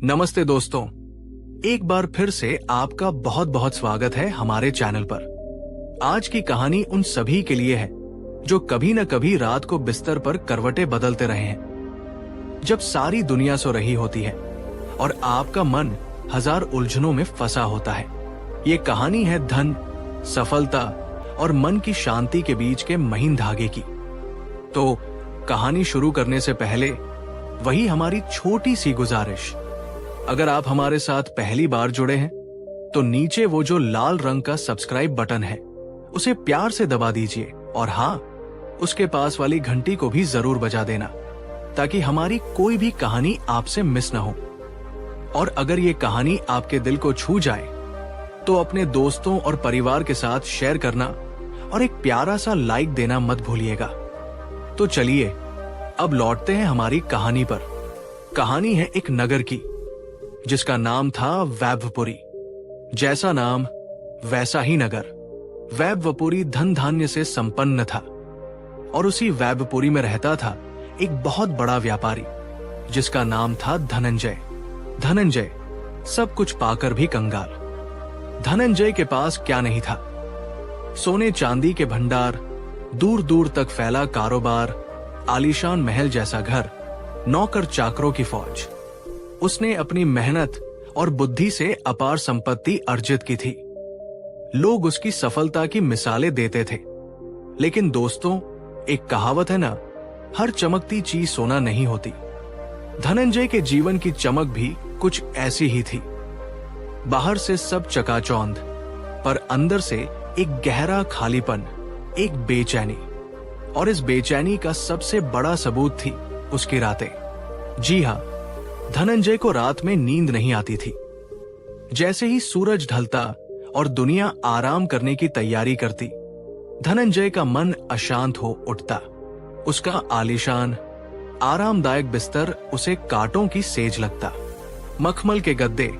नमस्ते दोस्तों, एक बार फिर से आपका बहुत बहुत स्वागत है हमारे चैनल पर। आज की कहानी उन सभी के लिए है जो कभी न कभी रात को बिस्तर पर करवटें बदलते रहे हैं, जब सारी दुनिया सो रही होती है और आपका मन हजार उलझनों में फंसा होता है। ये कहानी है धन, सफलता और मन की शांति के बीच के महीन धागे की। तो कहानी शुरू करने से पहले वही हमारी छोटी सी गुजारिश, अगर आप हमारे साथ पहली बार जुड़े हैं तो नीचे वो जो लाल रंग का सब्सक्राइब बटन है उसे प्यार से दबा दीजिए और हाँ, उसके पास वाली घंटी को भी जरूर बजा देना ताकि हमारी कोई भी कहानी आपसे मिस ना हो। और अगर ये कहानी आपके दिल को छू जाए तो अपने दोस्तों और परिवार के साथ शेयर करना और एक प्यारा सा लाइक देना मत भूलिएगा। तो चलिए अब लौटते हैं हमारी कहानी पर। कहानी है एक नगर की जिसका नाम था वैभवपुरी। जैसा नाम वैसा ही नगर। वैभवपुरी धन धान्य से संपन्न था और उसी वैभवपुरी में रहता था एक बहुत बड़ा व्यापारी जिसका नाम था धनंजय। धनंजय सब कुछ पाकर भी कंगाल। धनंजय के पास क्या नहीं था? सोने चांदी के भंडार, दूर दूर तक फैला कारोबार, आलीशान महल जैसा घर, नौकर चाकरों की फौज। उसने अपनी मेहनत और बुद्धि से अपार संपत्ति अर्जित की थी। लोग उसकी सफलता की मिसालें देते थे, लेकिन दोस्तों, एक कहावत है ना, हर चमकती चीज सोना नहीं होती। धनंजय के जीवन की चमक भी कुछ ऐसी ही थी। बाहर से सब चकाचौंध, पर अंदर से एक गहरा खालीपन, एक बेचैनी। और इस बेचैनी का सबसे बड़ा सबूत थी उसकी रातें। जी हाँ, धनंजय को रात में नींद नहीं आती थी। जैसे ही सूरज ढलता और दुनिया आराम करने की तैयारी करती, धनंजय का मन अशांत हो उठता। उसका आलीशान आरामदायक बिस्तर उसे कांटों की सेज लगता। मखमल के गद्दे,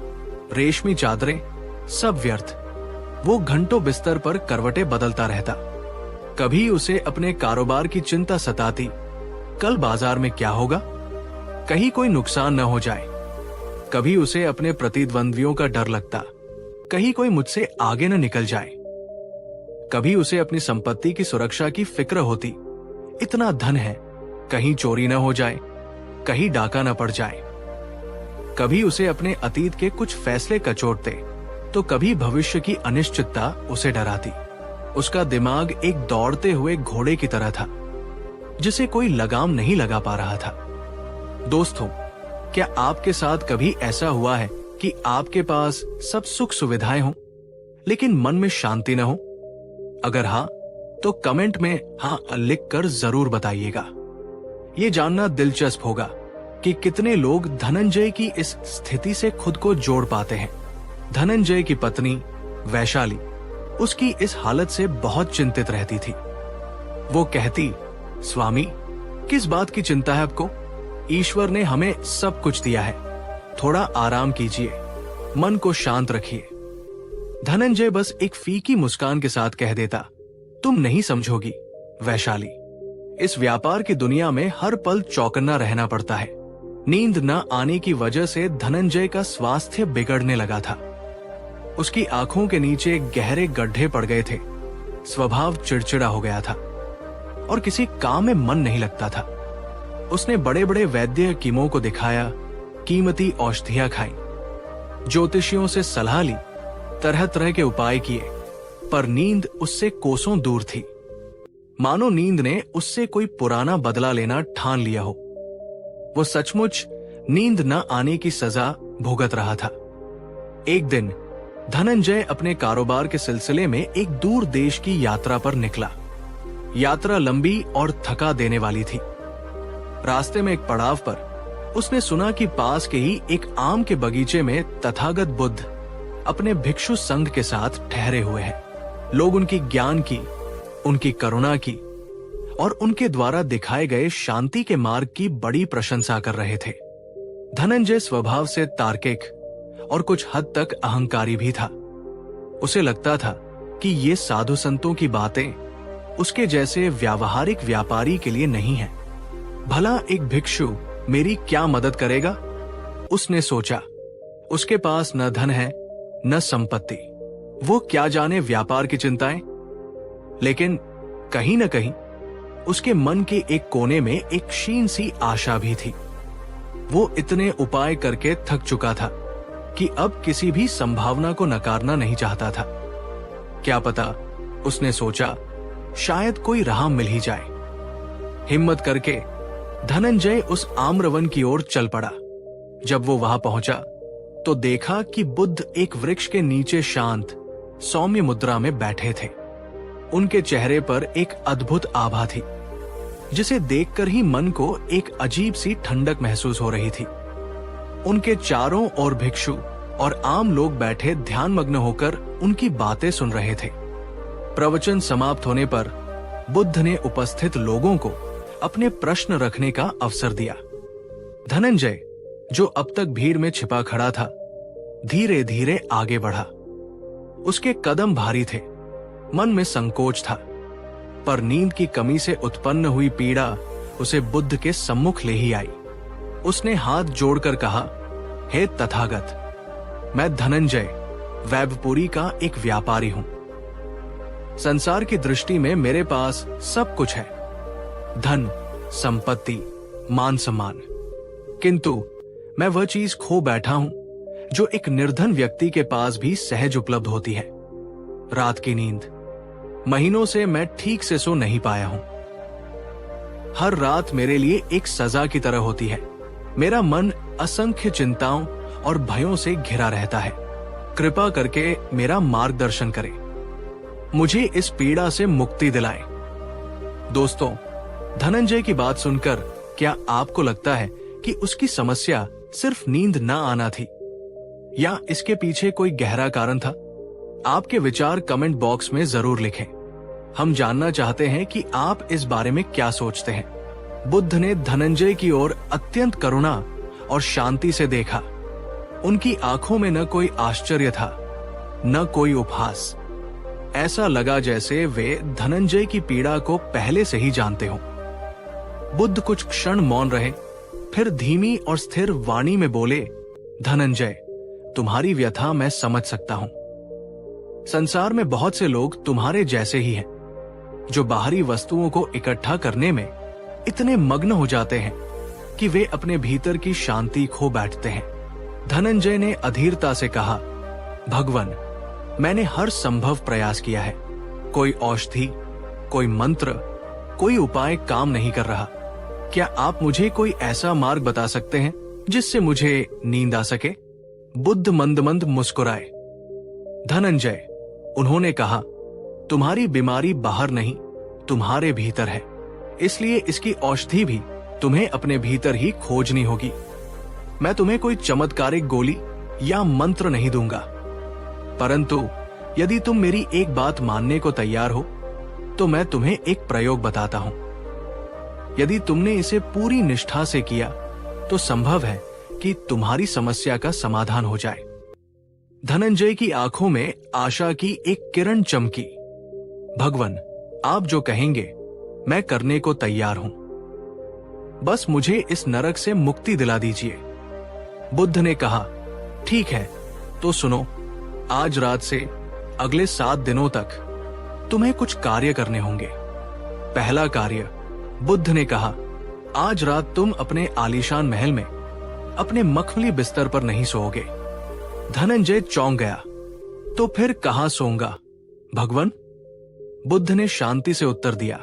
रेशमी चादरें, सब व्यर्थ। वो घंटों बिस्तर पर करवटें बदलता रहता। कभी उसे अपने कारोबार की चिंता सताती, कल बाजार में क्या होगा, कहीं कोई नुकसान न हो जाए। कभी उसे अपने प्रतिद्वंद्वियों का डर लगता, कहीं कोई मुझसे आगे न निकल जाए। कभी उसे अपनी संपत्ति की सुरक्षा की फिक्र होती, इतना धन है, कहीं चोरी न हो जाए, कहीं डाका न पड़ जाए। कभी उसे अपने अतीत के कुछ फैसले कचोटते, तो कभी भविष्य की अनिश्चितता उसे डराती। उसका दिमाग एक दौड़ते हुए घोड़े की तरह था जिसे कोई लगाम नहीं लगा पा रहा था। दोस्तों, क्या आपके साथ कभी ऐसा हुआ है कि आपके पास सब सुख सुविधाएं हों लेकिन मन में शांति न हो? अगर हाँ, तो कमेंट में हाँ लिखकर जरूर बताइएगा। ये जानना दिलचस्प होगा कि कितने लोग धनंजय की इस स्थिति से खुद को जोड़ पाते हैं। धनंजय की पत्नी वैशाली उसकी इस हालत से बहुत चिंतित रहती थी। वो कहती, स्वामी, किस बात की चिंता है आपको? ईश्वर ने हमें सब कुछ दिया है, थोड़ा आराम कीजिए, मन को शांत रखिए। धनंजय बस एक फीकी मुस्कान के साथ कह देता, तुम नहीं समझोगी वैशाली, इस व्यापार की दुनिया में हर पल चौकन्ना रहना पड़ता है। नींद न आने की वजह से धनंजय का स्वास्थ्य बिगड़ने लगा था। उसकी आंखों के नीचे गहरे गड्ढे पड़ गए थे, स्वभाव चिड़चिड़ा हो गया था और किसी काम में मन नहीं लगता था। उसने बड़े बड़े वैद्य हकीमों को दिखाया, कीमती औषधियां खाई, ज्योतिषियों से सलाह ली, तरह तरह के उपाय किए, पर नींद उससे कोसों दूर थी। मानो नींद ने उससे कोई पुराना बदला लेना ठान लिया हो। वो सचमुच नींद न आने की सजा भुगत रहा था। एक दिन धनंजय अपने कारोबार के सिलसिले में एक दूर देश की यात्रा पर निकला। यात्रा लंबी और थका देने वाली थी। रास्ते में एक पड़ाव पर उसने सुना कि पास के ही एक आम के बगीचे में तथागत बुद्ध अपने भिक्षु संघ के साथ ठहरे हुए हैं। लोग उनकी ज्ञान की, उनकी करुणा की और उनके द्वारा दिखाए गए शांति के मार्ग की बड़ी प्रशंसा कर रहे थे। धनंजय स्वभाव से तार्किक और कुछ हद तक अहंकारी भी था। उसे लगता था कि ये साधु संतों की बातें उसके जैसे व्यावहारिक व्यापारी के लिए नहीं है। भला एक भिक्षु मेरी क्या मदद करेगा? उसने सोचा। उसके पास न धन है न संपत्ति, वो क्या जाने व्यापार की चिंताएं। लेकिन कहीं न कहीं उसके मन के एक कोने में एक क्षीण सी आशा भी थी। वो इतने उपाय करके थक चुका था कि अब किसी भी संभावना को नकारना नहीं चाहता था। क्या पता, उसने सोचा, शायद कोई राह मिल ही जाए। हिम्मत करके धनंजय उस आम्रवन की ओर चल पड़ा। जब वो वहां पहुंचा तो देखा कि बुद्ध एक वृक्ष के नीचे शांत सौम्य मुद्रा में बैठे थे। उनके चेहरे पर एक अद्भुत आभा थी, जिसे देखकर ही मन को एक अजीब सी ठंडक महसूस हो रही थी। उनके चारों ओर भिक्षु और आम लोग बैठे ध्यानमग्न होकर उनकी बातें सुन रहे थे। प्रवचन समाप्त होने पर बुद्ध ने उपस्थित लोगों को अपने प्रश्न रखने का अवसर दिया। धनंजय, जो अब तक भीड़ में छिपा खड़ा था, धीरे धीरे आगे बढ़ा। उसके कदम भारी थे, मन में संकोच था, पर नींद की कमी से उत्पन्न हुई पीड़ा उसे बुद्ध के सम्मुख ले ही आई। उसने हाथ जोड़कर कहा, हे तथागत, मैं धनंजय वैभपुरी का एक व्यापारी हूं। संसार की दृष्टि में मेरे पास सब कुछ है, धन, संपत्ति, मान सम्मान, किंतु मैं वह चीज खो बैठा हूं जो एक निर्धन व्यक्ति के पास भी सहज उपलब्ध होती है। रात की नींद महीनों से मैं ठीक से सो नहीं पाया हूं। हर रात मेरे लिए एक सजा की तरह होती है। मेरा मन असंख्य चिंताओं और भयों से घिरा रहता है। कृपा करके मेरा मार्गदर्शन करें, मुझे इस पीड़ा से मुक्ति दिलाएं। दोस्तों, धनंजय की बात सुनकर क्या आपको लगता है कि उसकी समस्या सिर्फ नींद ना आना थी, या इसके पीछे कोई गहरा कारण था? आपके विचार कमेंट बॉक्स में जरूर लिखें। हम जानना चाहते हैं कि आप इस बारे में क्या सोचते हैं। बुद्ध ने धनंजय की ओर अत्यंत करुणा और शांति से देखा। उनकी आंखों में न कोई आश्चर्य था, न कोई उपहास। ऐसा लगा जैसे वे धनंजय की पीड़ा को पहले से ही जानते हो। बुद्ध कुछ क्षण मौन रहे, फिर धीमी और स्थिर वाणी में बोले, धनंजय, तुम्हारी व्यथा मैं समझ सकता हूं। संसार में बहुत से लोग तुम्हारे जैसे ही हैं, जो बाहरी वस्तुओं को इकट्ठा करने में इतने मग्न हो जाते हैं कि वे अपने भीतर की शांति खो बैठते हैं। धनंजय ने अधीरता से कहा, भगवान, मैंने हर संभव प्रयास किया है। कोई औषधि, कोई मंत्र, कोई उपाय काम नहीं कर रहा। क्या आप मुझे कोई ऐसा मार्ग बता सकते हैं जिससे मुझे नींद आ सके? बुद्ध मंद मंद मुस्कुराए। धनंजय, उन्होंने कहा, तुम्हारी बीमारी बाहर नहीं, तुम्हारे भीतर है। इसलिए इसकी औषधि भी तुम्हें अपने भीतर ही खोजनी होगी। मैं तुम्हें कोई चमत्कारिक गोली या मंत्र नहीं दूंगा, परंतु यदि तुम मेरी एक बात मानने को तैयार हो तो मैं तुम्हें एक प्रयोग बताता हूं। यदि तुमने इसे पूरी निष्ठा से किया तो संभव है कि तुम्हारी समस्या का समाधान हो जाए। धनंजय की आंखों में आशा की एक किरण चमकी। भगवान, आप जो कहेंगे मैं करने को तैयार हूं, बस मुझे इस नरक से मुक्ति दिला दीजिए। बुद्ध ने कहा, ठीक है, तो सुनो, आज रात से अगले 7 दिनों तक तुम्हें कुछ कार्य करने होंगे। पहला कार्य, बुद्ध ने कहा, आज रात तुम अपने आलीशान महल में अपने मखमली बिस्तर पर नहीं सोओगे। धनंजय चौंक गया, तो फिर कहां सोऊंगा भगवान? बुद्ध ने शांति से उत्तर दिया,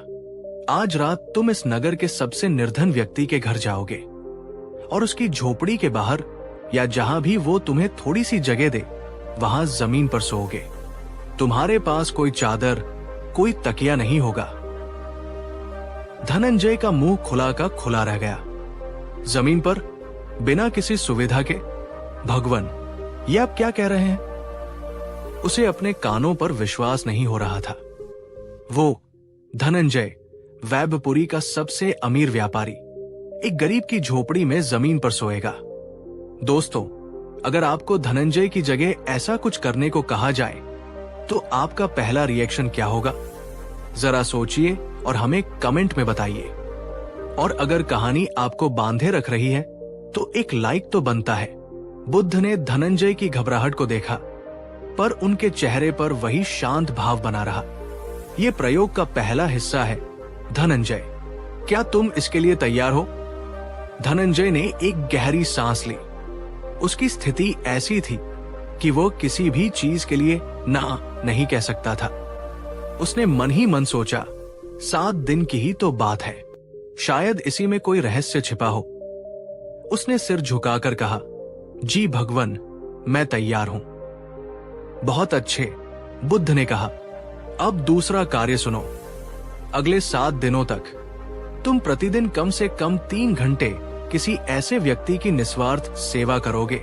आज रात तुम इस नगर के सबसे निर्धन व्यक्ति के घर जाओगे और उसकी झोपड़ी के बाहर या जहां भी वो तुम्हें थोड़ी सी जगह दे, वहां जमीन पर सोओगे। तुम्हारे पास कोई चादर, कोई तकिया नहीं होगा। धनंजय का मुंह खुला का खुला रह गया। जमीन पर बिना किसी सुविधा के? भगवान, ये आप क्या कह रहे हैं? उसे अपने कानों पर विश्वास नहीं हो रहा था। वो धनंजय, वैभपुरी का सबसे अमीर व्यापारी, एक गरीब की झोपड़ी में जमीन पर सोएगा। दोस्तों, अगर आपको धनंजय की जगह ऐसा कुछ करने को कहा जाए तो आपका पहला रिएक्शन क्या होगा? जरा सोचिए और हमें कमेंट में बताइए। और अगर कहानी आपको बांधे रख रही है तो एक लाइक तो बनता है। बुद्ध ने धनंजय की घबराहट को देखा, पर उनके चेहरे पर वही शांत भाव बना रहा। ये प्रयोग का पहला हिस्सा है धनंजय, क्या तुम इसके लिए तैयार हो? धनंजय ने एक गहरी सांस ली। उसकी स्थिति ऐसी थी कि वो किसी भी चीज के लिए ना नहीं कह सकता था। उसने मन ही मन सोचा, 7 दिन की ही तो बात है, शायद इसी में कोई रहस्य छिपा हो। उसने सिर झुकाकर कहा, जी भगवन, मैं तैयार हूं। बहुत अच्छे, बुद्ध ने कहा। अब दूसरा कार्य सुनो। अगले 7 दिनों तक तुम प्रतिदिन कम से कम 3 घंटे किसी ऐसे व्यक्ति की निस्वार्थ सेवा करोगे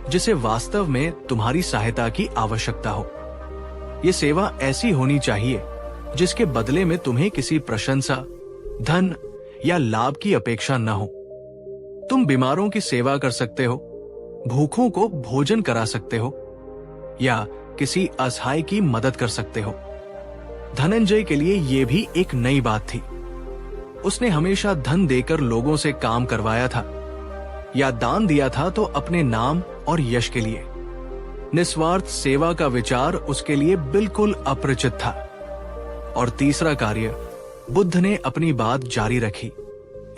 जिसे वास्तव में तुम्हारी सहायता की आवश्यकता हो। ये सेवा ऐसी होनी चाहिए जिसके बदले में तुम्हें किसी प्रशंसा, धन या लाभ की अपेक्षा न हो। तुम बीमारों की सेवा कर सकते हो, भूखों को भोजन करा सकते हो या किसी असहाय की मदद कर सकते हो। धनंजय के लिए यह भी एक नई बात थी। उसने हमेशा धन देकर लोगों से काम करवाया था या दान दिया था तो अपने नाम और यश के लिए। निस्वार्थ सेवा का विचार उसके लिए बिल्कुल अपरिचित था। और तीसरा कार्य, बुद्ध ने अपनी बात जारी रखी।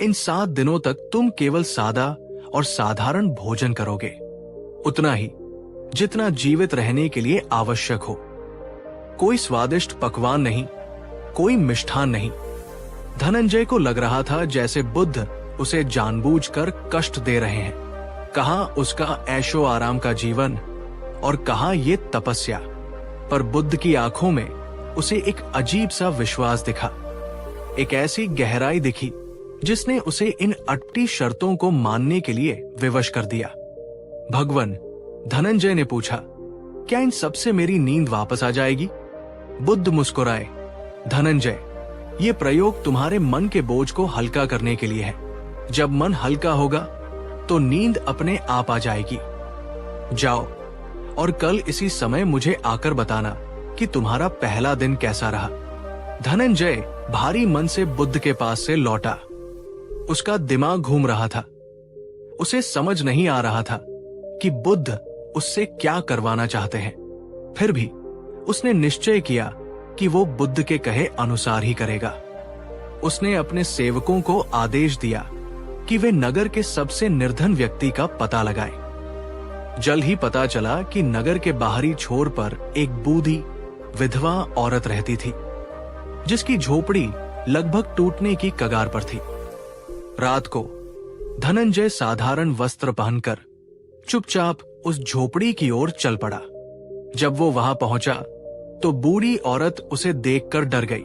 इन 7 दिनों तक तुम केवल सादा और साधारण भोजन करोगे, उतना ही जितना जीवित रहने के लिए आवश्यक हो। कोई स्वादिष्ट पकवान नहीं, कोई मिष्ठान नहीं। धनंजय को लग रहा था जैसे बुद्ध उसे जानबूझकर कष्ट दे रहे हैं। कहां उसका ऐशो आराम का जीवन और कहां ये तपस्या। पर बुद्ध की आंखों में उसे एक अजीब सा विश्वास दिखा, एक ऐसी गहराई दिखी जिसने उसे इन अटपटी शर्तों को मानने के लिए विवश कर दिया। भगवन, धनंजय ने पूछा, क्या इन सबसे मेरी नींद वापस आ जाएगी? बुद्ध मुस्कुराए, धनंजय, ये प्रयोग तुम्हारे मन के बोझ को हल्का करने के लिए है। जब मन हल्का होगा तो नींद अपने आप आ जाएगी। जाओ और कल इसी समय मुझे आकर बताना कि तुम्हारा पहला दिन कैसा रहा। धनंजय भारी मन से बुद्ध के पास से लौटा। उसका दिमाग घूम रहा था। उसे समझ नहीं आ रहा था कि बुद्ध उससे क्या करवाना चाहते हैं। फिर भी उसने निश्चय किया कि वो बुद्ध के कहे अनुसार ही करेगा। उसने अपने सेवकों को आदेश दिया कि वे नगर के सबसे निर्धन व्यक्ति का पता लगाएं। जल्द ही पता चला कि नगर के बाहरी छोर पर एक बूढ़ी विधवा औरत रहती थी, जिसकी झोपड़ी लगभग टूटने की कगार पर थी। रात को धनंजय साधारण वस्त्र पहनकर चुपचाप उस झोपड़ी की ओर चल पड़ा। जब वो वहां पहुंचा तो बूढ़ी औरत उसे देखकर डर गई।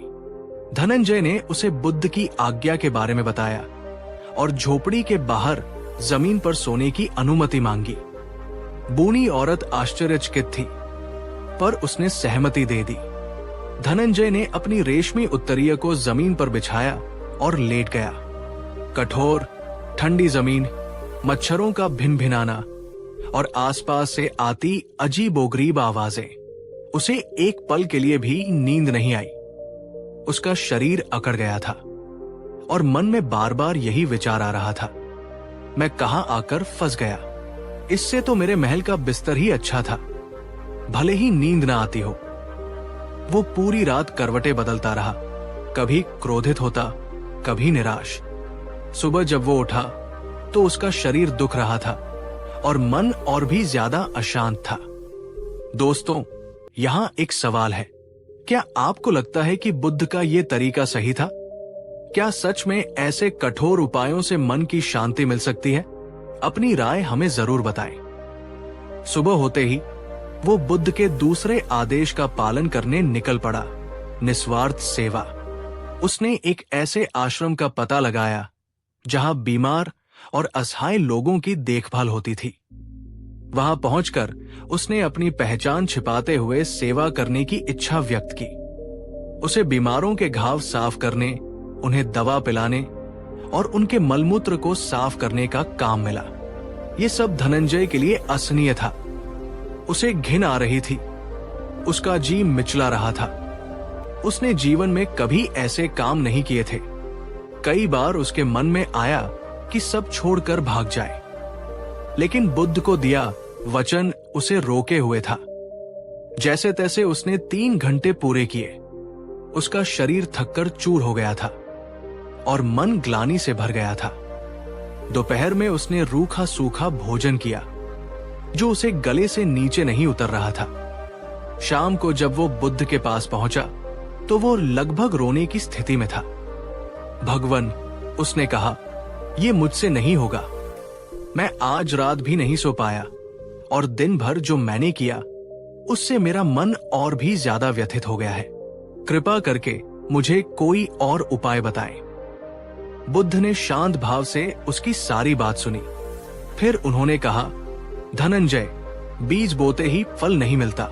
धनंजय ने उसे बुद्ध की आज्ञा के बारे में बताया और झोपड़ी के बाहर जमीन पर सोने की अनुमति मांगी। बूढ़ी औरत आश्चर्यचकित थी, पर उसने सहमति दे दी। धनंजय ने अपनी रेशमी उत्तरीय को जमीन पर बिछाया और लेट गया। कठोर ठंडी जमीन, मच्छरों का भिनभिनाना और आसपास से आती अजीबोगरीब आवाजें, उसे एक पल के लिए भी नींद नहीं आई। उसका शरीर अकड़ गया था और मन में बार बार यही विचार आ रहा था, मैं कहां आकर फंस गया। इससे तो मेरे महल का बिस्तर ही अच्छा था, भले ही नींद ना आती हो। वो पूरी रात करवटें बदलता रहा, कभी क्रोधित होता, कभी निराश। सुबह जब वो उठा तो उसका शरीर दुख रहा था और मन और भी ज्यादा अशांत था। दोस्तों, यहां एक सवाल है, क्या आपको लगता है कि बुद्ध का ये तरीका सही था? क्या सच में ऐसे कठोर उपायों से मन की शांति मिल सकती है? अपनी राय हमें जरूर बताएं। सुबह होते ही वो बुद्ध के दूसरे आदेश का पालन करने निकल पड़ा, निस्वार्थ सेवा। उसने एक ऐसे आश्रम का पता लगाया जहां बीमार और असहाय लोगों की देखभाल होती थी। वहां पहुंचकर उसने अपनी पहचान छिपाते हुए सेवा करने की इच्छा व्यक्त की। उसे बीमारों के घाव साफ करने, उन्हें दवा पिलाने और उनके मलमूत्र को साफ करने का काम मिला। ये सब धनंजय के लिए असहनीय था। उसे घिन आ रही थी, उसका जी मिचला रहा था। उसने जीवन में कभी ऐसे काम नहीं किए थे। कई बार उसके मन में आया कि सब छोड़कर भाग जाए, लेकिन बुद्ध को दिया वचन उसे रोके हुए था। जैसे तैसे उसने 3 घंटे पूरे किए। उसका शरीर थककर चूर हो गया था और मन ग्लानि से भर गया था। दोपहर में उसने रूखा सूखा भोजन किया जो उसे गले से नीचे नहीं उतर रहा था। शाम को जब वो बुद्ध के पास पहुंचा तो वो लगभग रोने की स्थिति में था। भगवन, उसने कहा, ये मुझसे नहीं होगा। मैं आज रात भी नहीं सो पाया और दिन भर जो मैंने किया उससे मेरा मन और भी ज्यादा व्यथित हो गया है। कृपा करके मुझे कोई और उपाय बताएं। बुद्ध ने शांत भाव से उसकी सारी बात सुनी। फिर उन्होंने कहा, धनंजय, बीज बोते ही फल नहीं मिलता।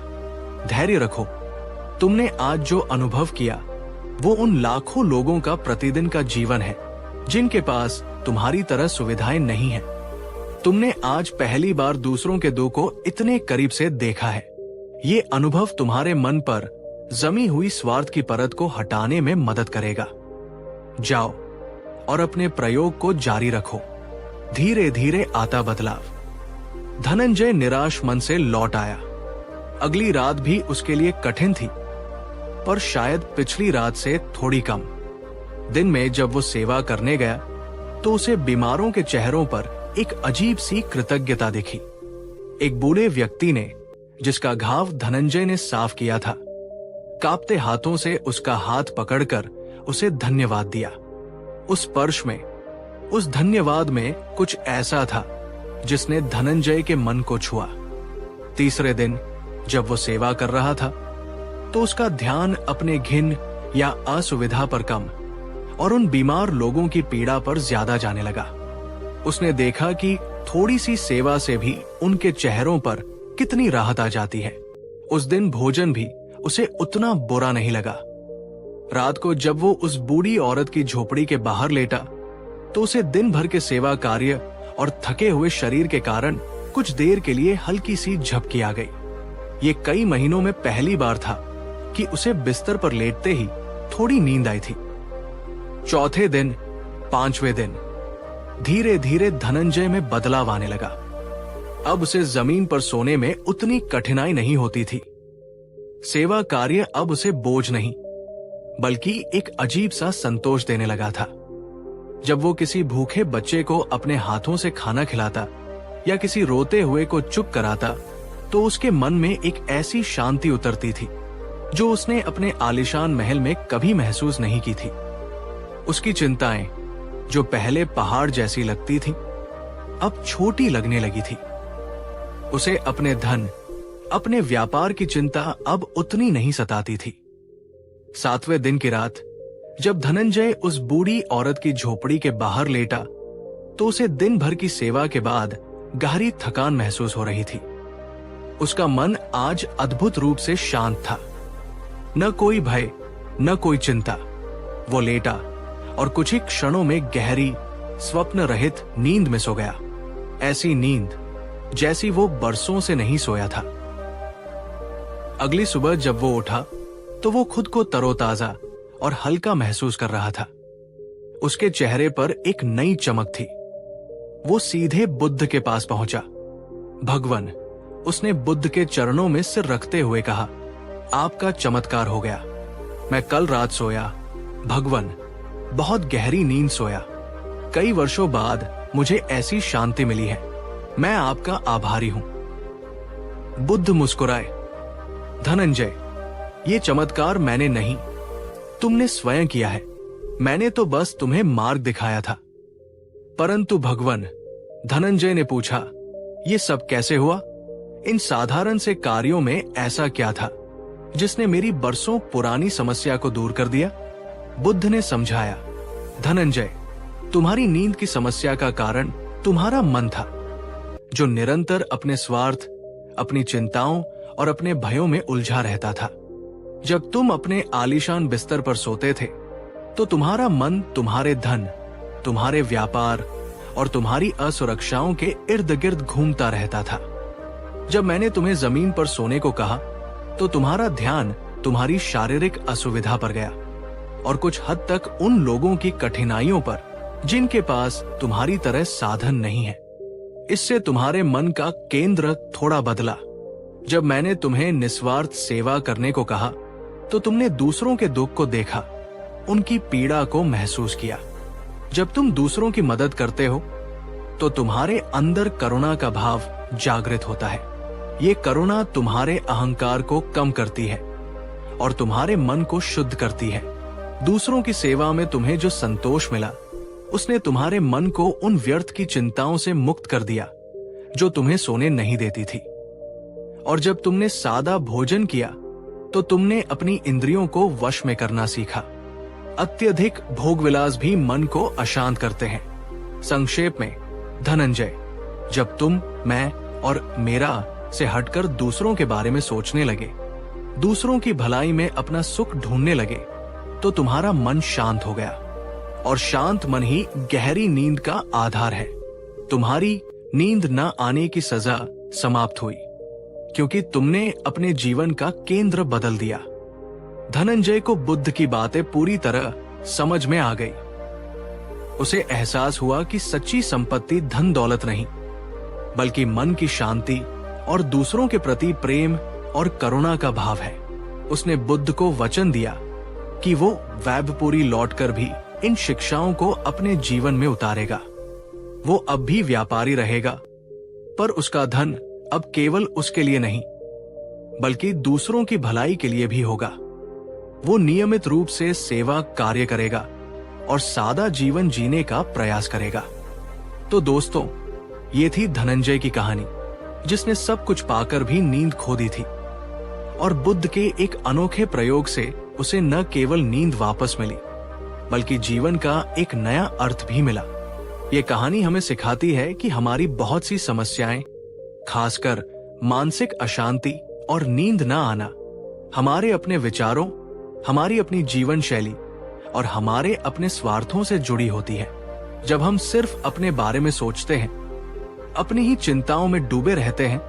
धैर्य रखो। तुमने आज जो अनुभव किया वो उन लाखों लोगों का प्रतिदिन का जीवन है जिनके पास तुम्हारी तरह सुविधाएं नहीं हैं। तुमने आज पहली बार दूसरों के दुख को इतने करीब से देखा है। ये अनुभव तुम्हारे मन पर जमी हुई स्वार्थ की परत को हटाने में मदद करेगा। जाओ और अपने प्रयोग को जारी रखो। धीरे धीरे आता बदलाव। धनंजय निराश मन से लौट आया। अगली रात भी उसके लिए कठिन थी, पर शायद पिछली रात से थोड़ी कम। दिन में जब वो सेवा करने गया तो उसे बीमारों के चेहरों पर एक अजीब सी कृतज्ञता दिखी। एक बूढ़े व्यक्ति ने, जिसका घाव धनंजय ने साफ किया था, कांपते हाथों से उसका हाथ पकड़कर उसे धन्यवाद दिया। उस स्पर्श में, उस धन्यवाद में कुछ ऐसा था जिसने धनंजय के मन को छुआ। तीसरे दिन जब वो सेवा कर रहा था तो उसका ध्यान अपने घिन या असुविधा पर कम और उन बीमार लोगों की पीड़ा पर ज्यादा जाने लगा। उसने देखा कि थोड़ी सी सेवा से भी उनके चेहरों पर कितनी राहत आ जाती है। उस दिन भोजन भी उसे उतना बुरा नहीं लगा। रात को जब वो उस बूढ़ी औरत की झोपड़ी के बाहर लेटा तो उसे दिन भर के सेवा कार्य और थके हुए शरीर के कारण कुछ देर के लिए हल्की सी झपकी आ गई। ये कई महीनों में पहली बार था कि उसे बिस्तर पर लेटते ही थोड़ी नींद आई थी। चौथे दिन, पांचवें दिन, धीरे धीरे धनंजय में बदलाव आने लगा। अब उसे जमीन पर सोने में उतनी कठिनाई नहीं होती थी। सेवा कार्य अब उसे बोझ नहीं, बल्कि एक अजीब सा संतोष देने लगा था। जब वो किसी भूखे बच्चे को अपने हाथों से खाना खिलाता या किसी रोते हुए को चुप कराता तो उसके मन में एक ऐसी शांति उतरती थी जो उसने अपने आलीशान महल में कभी महसूस नहीं की थी। उसकी चिंताएं, जो पहले पहाड़ जैसी लगती थी, अब छोटी लगने लगी थी। उसे अपने धन, अपने व्यापार की चिंता अब उतनी नहीं सताती थी। 7वें दिन की रात जब धनंजय उस बूढ़ी औरत की झोपड़ी के बाहर लेटा तो उसे दिन भर की सेवा के बाद गहरी थकान महसूस हो रही थी। उसका मन आज अद्भुत रूप से शांत था। न कोई भय, न कोई चिंता। वो लेटा और कुछ ही क्षणों में गहरी, स्वप्न रहित नींद में सो गया। ऐसी नींद जैसी वो बरसों से नहीं सोया था। अगली सुबह जब वो उठा तो वो खुद को तरोताजा और हल्का महसूस कर रहा था। उसके चेहरे पर एक नई चमक थी। वो सीधे बुद्ध के पास पहुंचा। भगवन, उसने बुद्ध के चरणों में सिर रखते हुए कहा, आपका चमत्कार हो गया। मैं कल रात सोया, भगवन, बहुत गहरी नींद सोया। कई वर्षों बाद मुझे ऐसी शांति मिली है। मैं आपका आभारी हूं। बुद्ध मुस्कुराए। धनंजय, ये चमत्कार मैंने नहीं, तुमने स्वयं किया है। मैंने तो बस तुम्हें मार्ग दिखाया था। परंतु भगवन, धनंजय ने पूछा, ये सब कैसे हुआ? इन साधारण से कार्यों में ऐसा क्या था जिसने मेरी बरसों पुरानी समस्या को दूर कर दिया? बुद्ध ने समझाया, धनंजय, तुम्हारी नींद की समस्या का कारण तुम्हारा मन था, जो निरंतर अपने स्वार्थ, अपनी चिंताओं और अपने भयों में उलझा रहता था। जब तुम अपने आलीशान बिस्तर पर सोते थे तो तुम्हारा मन तुम्हारे धन, तुम्हारे व्यापार और तुम्हारी असुरक्षाओं के इर्द गिर्द घूमता रहता था। जब मैंने तुम्हें जमीन पर सोने को कहा तो तुम्हारा ध्यान तुम्हारी शारीरिक असुविधा पर गया और कुछ हद तक उन लोगों की कठिनाइयों पर जिनके पास तुम्हारी तरह साधन नहीं है। इससे तुम्हारे मन का केंद्र थोड़ा बदला। जब मैंने तुम्हें निस्वार्थ सेवा करने को कहा तो तुमने दूसरों के दुख को देखा, उनकी पीड़ा को महसूस किया। जब तुम दूसरों की मदद करते हो तो तुम्हारे अंदर करुणा का भाव जागृत होता है। ये करुणा तुम्हारे अहंकार को कम करती है और तुम्हारे मन को शुद्ध करती है। दूसरों की सेवा में तुम्हें जो संतोष मिला, उसने तुम्हारे मन को उन व्यर्थ की चिंताओं से मुक्त कर दिया जो तुम्हें सोने नहीं देती थी। और जब तुमने सादा भोजन किया तो तुमने अपनी इंद्रियों को वश में करना सीखा। अत्यधिक भोगविलास भी मन को अशांत करते हैं। संक्षेप में, धनंजय, जब तुम, मैं और मेरा से हटकर दूसरों के बारे में सोचने लगे, दूसरों की भलाई में अपना सुख ढूंढने लगे, तो तुम्हारा मन शांत हो गया। और शांत मन ही गहरी नींद का आधार है। तुम्हारी नींद न आने की सजा समाप्त हुई क्योंकि तुमने अपने जीवन का केंद्र बदल दिया। धनंजय को बुद्ध की बातें पूरी तरह समझ में आ गई। उसे एहसास हुआ कि सच्ची संपत्ति धन दौलत नहीं, बल्कि मन की शांति और दूसरों के प्रति प्रेम और करुणा का भाव है। उसने बुद्ध को वचन दिया कि वो वैभपुरी लौटकर भी इन शिक्षाओं को अपने जीवन में उतारेगा। वो अब भी व्यापारी रहेगा, पर उसका धन अब केवल उसके लिए नहीं, बल्कि दूसरों की भलाई के लिए भी होगा। वो नियमित रूप से सेवा कार्य करेगा और सादा जीवन जीने का प्रयास करेगा। तो दोस्तों, ये थी धनंजय की कहानी, जिसने सब कुछ पाकर भी नींद खो दी थी। और बुद्ध के एक अनोखे प्रयोग से उसे न केवल नींद वापस मिली, बल्कि जीवन का एक नया अर्थ भी मिला। ये कहानी हमें सिखाती है कि हमारी बहुत सी समस्याएं, खासकर मानसिक अशांति और नींद न आना, हमारे अपने विचारों, हमारी अपनी जीवन शैली और हमारे अपने स्वार्थों से जुड़ी होती है। जब हम सिर्फ अपने बारे में सोचते हैं, अपनी ही चिंताओं में डूबे रहते हैं,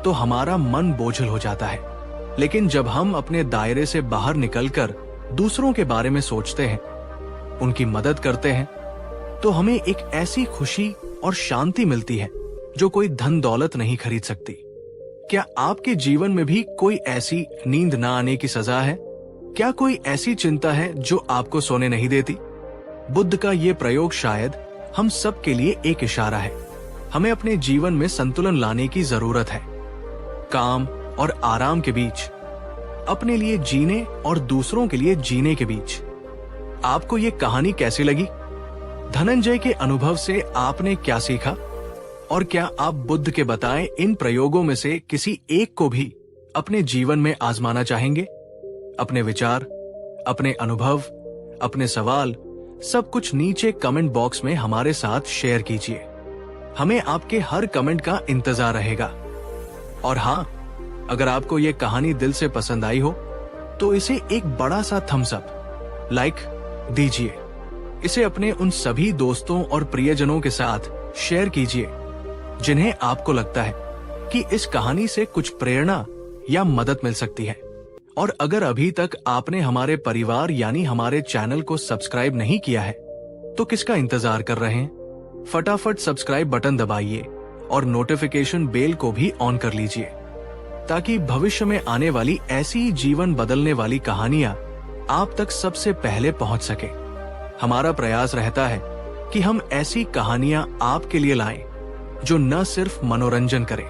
तो हमारा मन बोझिल हो जाता है। लेकिन जब हम अपने दायरे से बाहर निकलकर दूसरों के बारे में सोचते हैं, उनकी मदद करते हैं, तो हमें एक ऐसी खुशी और शांति मिलती है जो कोई धन दौलत नहीं खरीद सकती। क्या आपके जीवन में भी कोई ऐसी नींद ना आने की सजा है? क्या कोई ऐसी चिंता है जो आपको सोने नहीं देती? बुद्ध का ये प्रयोग शायद हम सब के लिए एक इशारा है। हमें अपने जीवन में संतुलन लाने की जरूरत है। काम और आराम के बीच, अपने लिए जीने और दूसरों के लिए जीने के बीच। आपको ये कहानी कैसी लगी? धनंजय के अनुभव से आपने क्या सीखा? और क्या आप बुद्ध के बताए इन प्रयोगों में से किसी एक को भी अपने जीवन में आजमाना चाहेंगे? अपने विचार, अपने अनुभव, अपने सवाल, सब कुछ नीचे कमेंट बॉक्स में हमारे साथ शेयर कीजिए। हमें आपके हर कमेंट का इंतजार रहेगा। और हाँ, अगर आपको ये कहानी दिल से पसंद आई हो तो इसे एक बड़ा सा थम्स अप, लाइक दीजिए। इसे अपने उन सभी दोस्तों और प्रियजनों के साथ शेयर कीजिए जिन्हें आपको लगता है कि इस कहानी से कुछ प्रेरणा या मदद मिल सकती है। और अगर अभी तक आपने हमारे परिवार यानी हमारे चैनल को सब्सक्राइब नहीं किया है तो किसका इंतजार कर रहे हैं? फटाफट सब्सक्राइब बटन दबाइए और नोटिफिकेशन बेल को भी ऑन कर लीजिए, ताकि भविष्य में आने वाली ऐसी जीवन बदलने वाली कहानियां आप तक सबसे पहले पहुंच सके। हमारा प्रयास रहता है कि हम ऐसी कहानियां आपके लिए लाएं जो न सिर्फ मनोरंजन करें,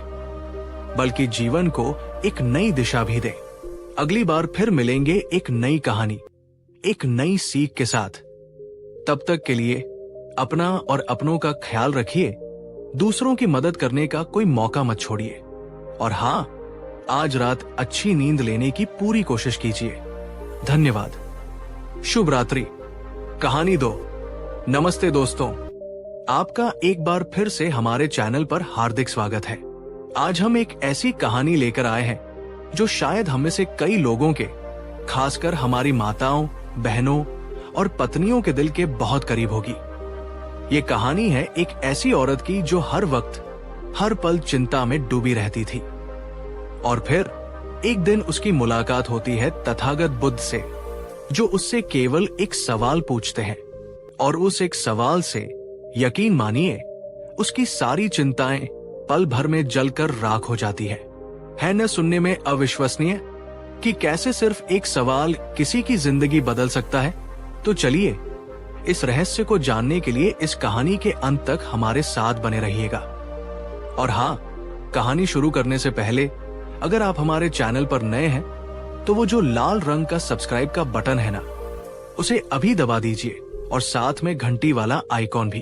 बल्कि जीवन को एक नई दिशा भी दे। अगली बार फिर मिलेंगे एक नई कहानी, एक नई सीख के साथ। तब तक के लिए अपना और अपनों का ख्याल रखिए, दूसरों की मदद करने का कोई मौका मत छोड़िए। और हाँ, आज रात अच्छी नींद लेने की पूरी कोशिश कीजिए। धन्यवाद। शुभ रात्रि। कहानी 2। नमस्ते दोस्तों, आपका एक बार फिर से हमारे चैनल पर हार्दिक स्वागत है। आज हम एक ऐसी कहानी लेकर आए हैं जो शायद हमें से कई लोगों के, खासकर हमारी माताओं, बहनों और पत्नियों के दिल के बहुत करीब होगी। ये कहानी है एक ऐसी औरत की जो हर वक्त, हर पल चिंता में डूबी रहती थी। और फिर एक दिन उसकी मुलाकात होती है तथागत बुद्ध से, जो उससे केवल एक सवाल पूछते हैं। और उस एक सवाल से, यकीन मानिए, उसकी सारी चिंताएं पल भर में जलकर राख हो जाती है न सुनने में अविश्वसनीय कि कैसे सिर्फ एक सवाल किसी की जिंदगी बदल सकता है? तो चलिए इस रहस्य को जानने के लिए इस कहानी के अंत तक हमारे साथ बने रहिएगा। और हाँ, कहानी शुरू करने से पहले अगर आप हमारे चैनल पर नए हैं तो वो जो लाल रंग का सब्सक्राइब का बटन है ना, उसे अभी दबा दीजिए और साथ में घंटी वाला आइकॉन भी,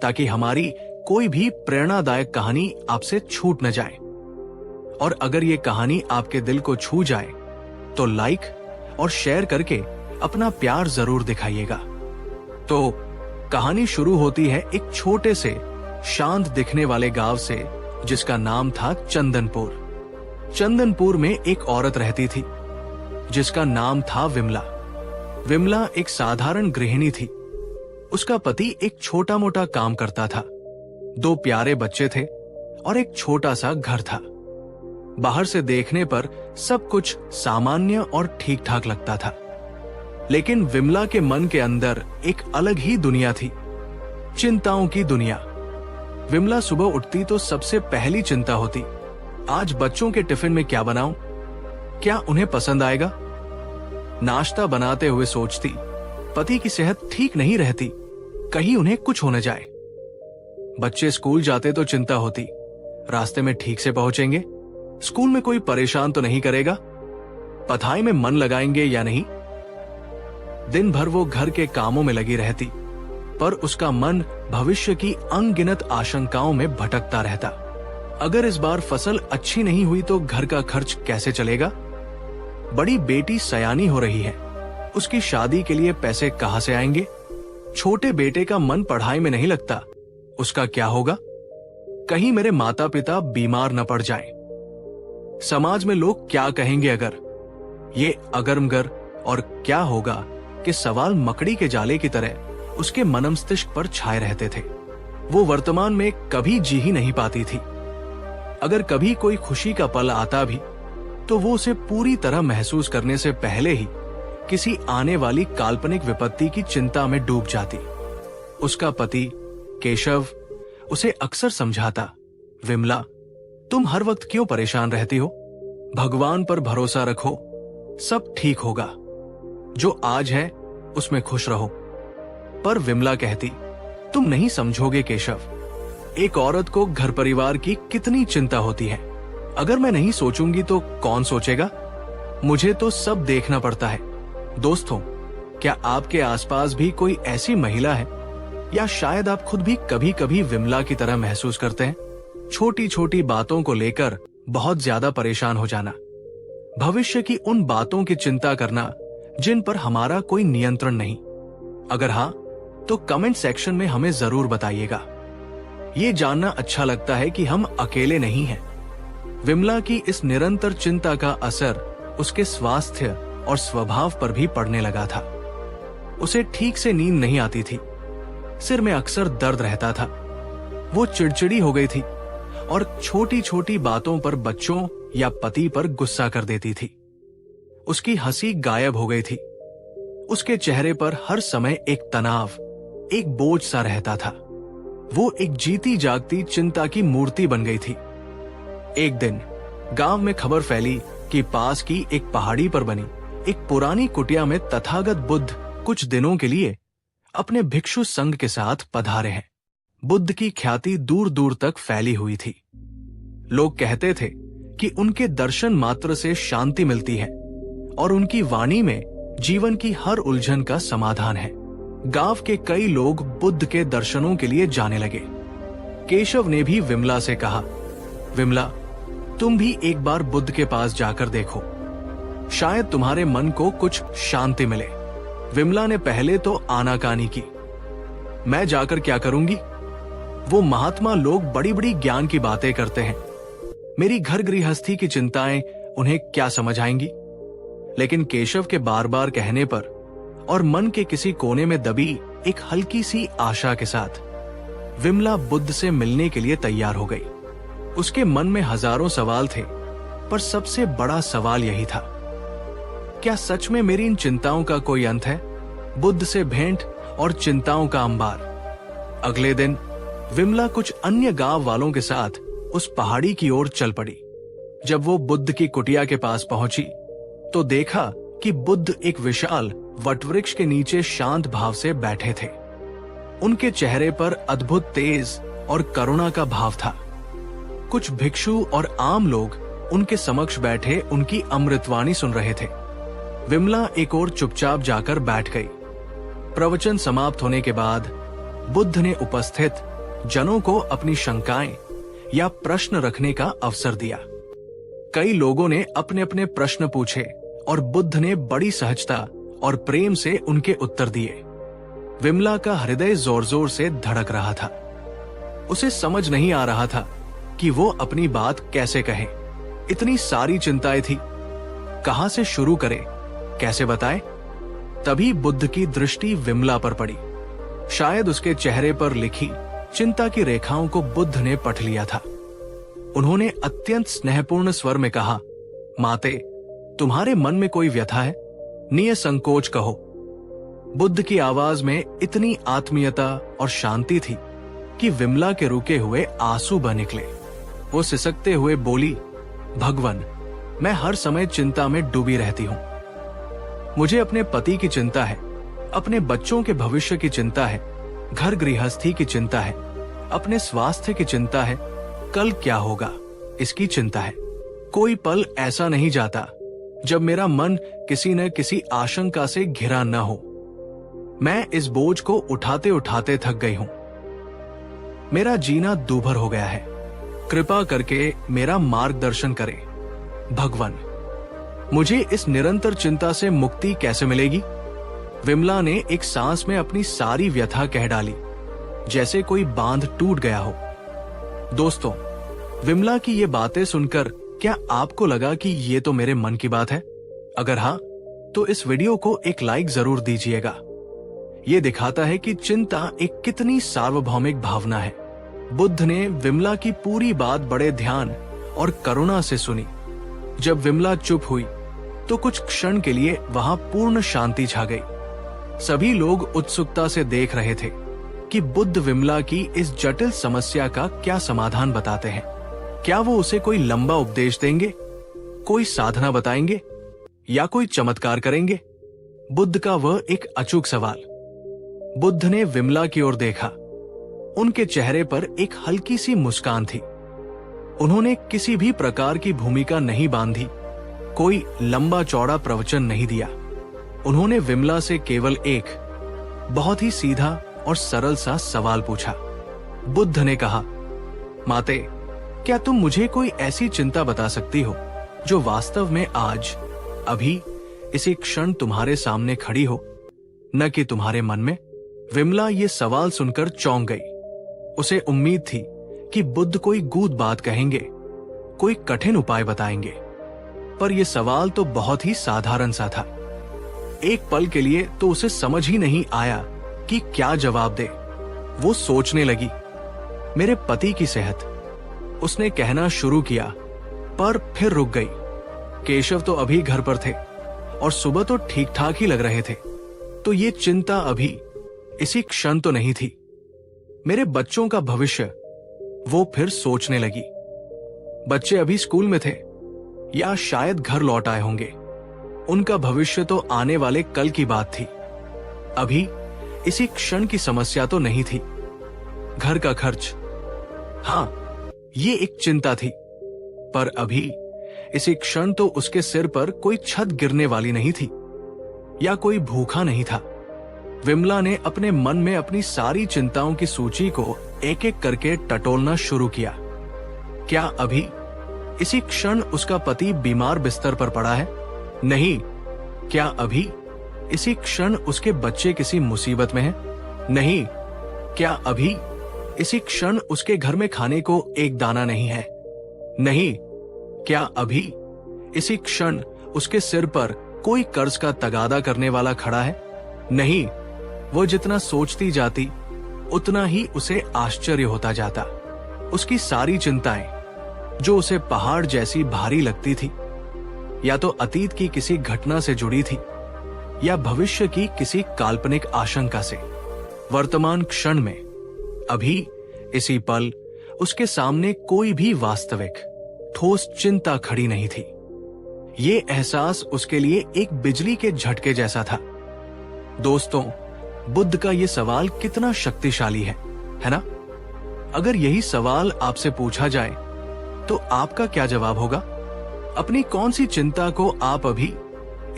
ताकि हमारी कोई भी प्रेरणादायक कहानी आपसे छूट न जाए। और अगर ये कहानी आपके दिल को छू जाए तो लाइक और शेयर करके अपना प्यार जरूर दिखाइएगा। तो कहानी शुरू होती है एक छोटे से शांत दिखने वाले गांव से, जिसका नाम था चंदनपुर। चंदनपुर में एक औरत रहती थी जिसका नाम था विमला। विमला एक साधारण गृहिणी थी। उसका पति एक छोटा मोटा काम करता था, 2 प्यारे बच्चे थे और एक छोटा सा घर था। बाहर से देखने पर सब कुछ सामान्य और ठीक ठाक लगता था, लेकिन विमला के मन के अंदर एक अलग ही दुनिया थी, चिंताओं की दुनिया। विमला सुबह उठती तो सबसे पहली चिंता होती, आज बच्चों के टिफिन में क्या बनाऊं? क्या उन्हें पसंद आएगा? नाश्ता बनाते हुए सोचती, पति की सेहत ठीक नहीं रहती, कहीं उन्हें कुछ हो न जाए। बच्चे स्कूल जाते तो चिंता होती, रास्ते में ठीक से पहुंचेंगे? स्कूल में कोई परेशान तो नहीं करेगा? पढ़ाई में मन लगाएंगे या नहीं? दिन भर वो घर के कामों में लगी रहती, पर उसका मन भविष्य की अनगिनत आशंकाओं में भटकता रहता। अगर इस बार फसल अच्छी नहीं हुई तो घर का खर्च कैसे चलेगा? बड़ी बेटी सयानी हो रही है, उसकी शादी के लिए पैसे कहां से आएंगे? छोटे बेटे का मन पढ़ाई में नहीं लगता, उसका क्या होगा? कहीं मेरे माता पिता बीमार न पड़ जाएं। समाज में लोग क्या कहेंगे अगर? ये अगरमगर और क्या होगा कि सवाल मकड़ी के जाले की तरह उसके मनमस्तिष्क पर छाए रहते थे। वो वर्तमान में कभी जी ही नहीं पाती थी। अगर कभी कोई खुशी का पल आता भी तो वो उसे पूरी तरह महसूस करने से पहले ही किसी आने वाली काल्पनिक विपत्ति की चिंता में डूब जाती। उसका पति केशव उसे अक्सर समझाता, विमला, तुम हर वक्त क्यों परेशान रहती हो? भगवान पर भरोसा रखो, सब ठीक होगा। जो आज है उसमें खुश रहो। पर विमला कहती, तुम नहीं समझोगे केशव, एक औरत को घर परिवार की कितनी चिंता होती है। अगर मैं नहीं सोचूंगी तो कौन सोचेगा? मुझे तो सब देखना पड़ता है। दोस्तों, क्या आपके आसपास भी कोई ऐसी महिला है, या शायद आप खुद भी कभी कभी विमला की तरह महसूस करते हैं? छोटी छोटी बातों को लेकर बहुत ज्यादा परेशान हो जाना, भविष्य की उन बातों की चिंता करना जिन पर हमारा कोई नियंत्रण नहीं। अगर हाँ, तो कमेंट सेक्शन में हमें जरूर बताइएगा। ये जानना अच्छा लगता है कि हम अकेले नहीं हैं। विमला की इस निरंतर चिंता का असर उसके स्वास्थ्य और स्वभाव पर भी पड़ने लगा था। उसे ठीक से नींद नहीं आती थी, सिर में अक्सर दर्द रहता था, वो चिड़चिड़ी हो गई थी और छोटी छोटी बातों पर बच्चों या पति पर गुस्सा कर देती थी। उसकी हंसी गायब हो गई थी। उसके चेहरे पर हर समय एक तनाव, एक बोझ सा रहता था। वो एक जीती जागती चिंता की मूर्ति बन गई थी। एक दिन गांव में खबर फैली कि पास की एक पहाड़ी पर बनी एक पुरानी कुटिया में तथागत बुद्ध कुछ दिनों के लिए अपने भिक्षु संघ के साथ पधारे हैं। बुद्ध की ख्याति दूर दूर तक फैली हुई थी। लोग कहते थे कि उनके दर्शन मात्र से शांति मिलती है और उनकी वाणी में जीवन की हर उलझन का समाधान है। गांव के कई लोग बुद्ध के दर्शनों के लिए जाने लगे। केशव ने भी विमला से कहा, विमला, तुम भी एक बार बुद्ध के पास जाकर देखो, शायद तुम्हारे मन को कुछ शांति मिले। विमला ने पहले तो आनाकानी की, मैं जाकर क्या करूंगी? वो महात्मा लोग बड़ी बड़ी ज्ञान की बातें करते हैं, मेरी घर गृहस्थी की चिंताएं उन्हें क्या समझ आएंगी? लेकिन केशव के बार बार कहने पर और मन के किसी कोने में दबी एक हल्की सी आशा के साथ विमला बुद्ध से मिलने के लिए तैयार हो गई। उसके मन में हजारों सवाल थे, पर सबसे बड़ा सवाल यही था, क्या सच में मेरी इन चिंताओं का कोई अंत है? बुद्ध से भेंट और चिंताओं का अंबार। अगले दिन विमला कुछ अन्य गांव वालों के साथ उस पहाड़ी की ओर चल पड़ी। जब वो बुद्ध की कुटिया के पास पहुंची तो देखा कि बुद्ध एक विशाल वटवृक्ष के नीचे शांत भाव से बैठे थे। उनके चेहरे पर अद्भुत तेज और करुणा का भाव था। कुछ भिक्षु और आम लोग उनके समक्ष बैठे उनकी अमृतवाणी सुन रहे थे। विमला एक और चुपचाप जाकर बैठ गई। प्रवचन समाप्त होने के बाद बुद्ध ने उपस्थित जनों को अपनी शंकाएं या प्रश्न रखने का अवसर दिया। कई लोगों ने अपने अपने प्रश्न पूछे और बुद्ध ने बड़ी सहजता और प्रेम से उनके उत्तर दिए। विमला का हृदय जोर जोर से धड़क रहा था। उसे समझ नहीं आ रहा था कि वो अपनी बात कैसे कहे। इतनी सारी चिंताएं थी, कहां से शुरू करे, कैसे बताए। तभी बुद्ध की दृष्टि विमला पर पड़ी। शायद उसके चेहरे पर लिखी चिंता की रेखाओं को बुद्ध ने पढ़ लिया था। उन्होंने अत्यंत स्नेहपूर्ण स्वर में कहा, माते, तुम्हारे मन में कोई व्यथा है? निसंकोच कहो। बुद्ध की आवाज में इतनी आत्मीयता और शांति थी कि विमला के रुके हुए आंसू बह निकले। वो सिसकते हुए बोली, भगवान, मैं हर समय चिंता में डूबी रहती हूं। मुझे अपने पति की चिंता है, अपने बच्चों के भविष्य की चिंता है, घर गृहस्थी की चिंता है, अपने स्वास्थ्य की चिंता है, कल क्या होगा इसकी चिंता है। कोई पल ऐसा नहीं जाता जब मेरा मन किसी न किसी आशंका से घिरा न हो। मैं इस बोझ को उठाते उठाते थक गई हूं। मेरा जीना दूभर हो गया है। कृपा करके मेरा मार्गदर्शन करें भगवान। मुझे इस निरंतर चिंता से मुक्ति कैसे मिलेगी? विमला ने एक सांस में अपनी सारी व्यथा कह डाली, जैसे कोई बांध टूट गया हो। दोस्तों, विमला की ये बातें सुनकर क्या आपको लगा कि ये तो मेरे मन की बात है? अगर हाँ, तो इस वीडियो को एक लाइक जरूर दीजिएगा। ये दिखाता है कि चिंता एक कितनी सार्वभौमिक भावना है। बुद्ध ने विमला की पूरी बात बड़े ध्यान और करुणा से सुनी। जब विमला चुप हुई तो कुछ क्षण के लिए वहां पूर्ण शांति छा गई। सभी लोग उत्सुकता से देख रहे थे कि बुद्ध विमला की इस जटिल समस्या का क्या समाधान बताते हैं। क्या वो उसे कोई लंबा उपदेश देंगे, कोई साधना बताएंगे या कोई चमत्कार करेंगे? बुद्ध का वह एक अचूक सवाल। बुद्ध ने विमला की ओर देखा। उनके चेहरे पर एक हल्की सी मुस्कान थी। उन्होंने किसी भी प्रकार की भूमिका नहीं बांधी, कोई लंबा चौड़ा प्रवचन नहीं दिया। उन्होंने विमला से केवल एक बहुत ही सीधा और सरल सा सवाल पूछा। बुद्ध ने कहा, माते, क्या तुम मुझे कोई ऐसी चिंता बता सकती हो जो वास्तव में आज, अभी, इसी क्षण तुम्हारे सामने खड़ी हो, न कि तुम्हारे मन में? विमला ये सवाल सुनकर चौंक गई। उसे उम्मीद थी कि बुद्ध कोई गूढ़ बात कहेंगे, कोई कठिन उपाय बताएंगे, पर यह सवाल तो बहुत ही साधारण सा था। एक पल के लिए तो उसे समझ ही नहीं आया कि क्या जवाब दे। वो सोचने लगी, मेरे पति की सेहत, उसने कहना शुरू किया, पर फिर रुक गई। केशव तो अभी घर पर थे और सुबह तो ठीक ठाक ही लग रहे थे, तो ये चिंता अभी, इसी क्षण तो नहीं थी। मेरे बच्चों का भविष्य, वो फिर सोचने लगी। बच्चे अभी स्कूल में थे या शायद घर लौट आए होंगे। उनका भविष्य तो आने वाले कल की बात थी। अभी इसी क्षण की समस्या तो नहीं थी। घर का खर्च, हाँ, ये एक चिंता थी, पर अभी इसी क्षण तो उसके सिर पर कोई छत गिरने वाली नहीं थी या कोई भूखा नहीं था। विमला ने अपने मन में अपनी सारी चिंताओं की सूची को एक एक करके टटोलना शुरू किया। क्या अभी इसी क्षण उसका पति बीमार बिस्तर पर पड़ा है? नहीं। क्या अभी इसी क्षण उसके बच्चे किसी मुसीबत में हैं? नहीं। क्या अभी इसी क्षण उसके घर में खाने को एक दाना नहीं है? नहीं। क्या अभी इसी क्षण उसके सिर पर कोई कर्ज का तगादा करने वाला खड़ा है? नहीं। वो जितना सोचती जाती उतना ही उसे आश्चर्य होता जाता। उसकी सारी चिंताएं, जो उसे पहाड़ जैसी भारी लगती थी, या तो अतीत की किसी घटना से जुड़ी थी या भविष्य की किसी काल्पनिक आशंका से, वर्तमान क्षण में, अभी इसी पल उसके सामने कोई भी वास्तविक ठोस चिंता खड़ी नहीं थी। ये एहसास उसके लिए एक बिजली के झटके जैसा था। दोस्तों, बुद्ध का ये सवाल कितना शक्तिशाली है ना? अगर यही सवाल आपसे पूछा जाए तो आपका क्या जवाब होगा? अपनी कौन सी चिंता को आप अभी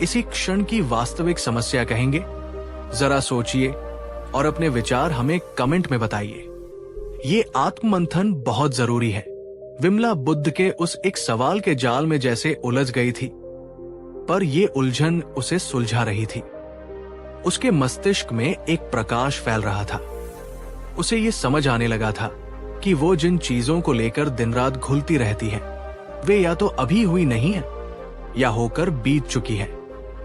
इसी क्षण की वास्तविक समस्या कहेंगे? जरा सोचिए और अपने विचार हमें कमेंट में बताइए। ये आत्ममंथन बहुत जरूरी है। विमला बुद्ध के उस एक सवाल के जाल में जैसे उलझ गई थी, पर ये उलझन उसे सुलझा रही थी। उसके मस्तिष्क में एक प्रकाश फैल रहा था। उसे ये समझ आने लगा था कि वो जिन चीजों को लेकर दिन रात घुलती रहती है, वे या तो अभी हुई नहीं है या होकर बीत चुकी है।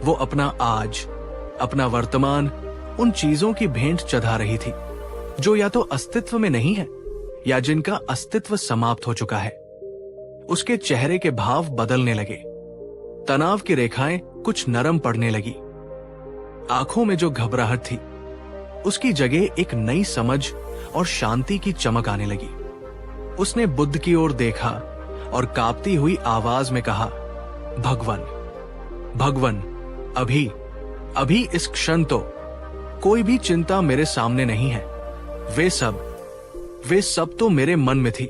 वो अपना आज, अपना वर्तमान उन चीजों की भेंट चढ़ा रही थी जो या तो अस्तित्व में नहीं है या जिनका अस्तित्व समाप्त हो चुका है। उसके चेहरे के भाव बदलने लगे। तनाव की रेखाएं कुछ नरम पड़ने लगी। आंखों में जो घबराहट थी, उसकी जगह एक नई समझ और शांति की चमक आने लगी। उसने बुद्ध की ओर देखा और कांपती हुई आवाज में कहा, भगवान, भगवान, अभी इस क्षण तो कोई भी चिंता मेरे सामने नहीं है। वे सब तो मेरे मन में थी।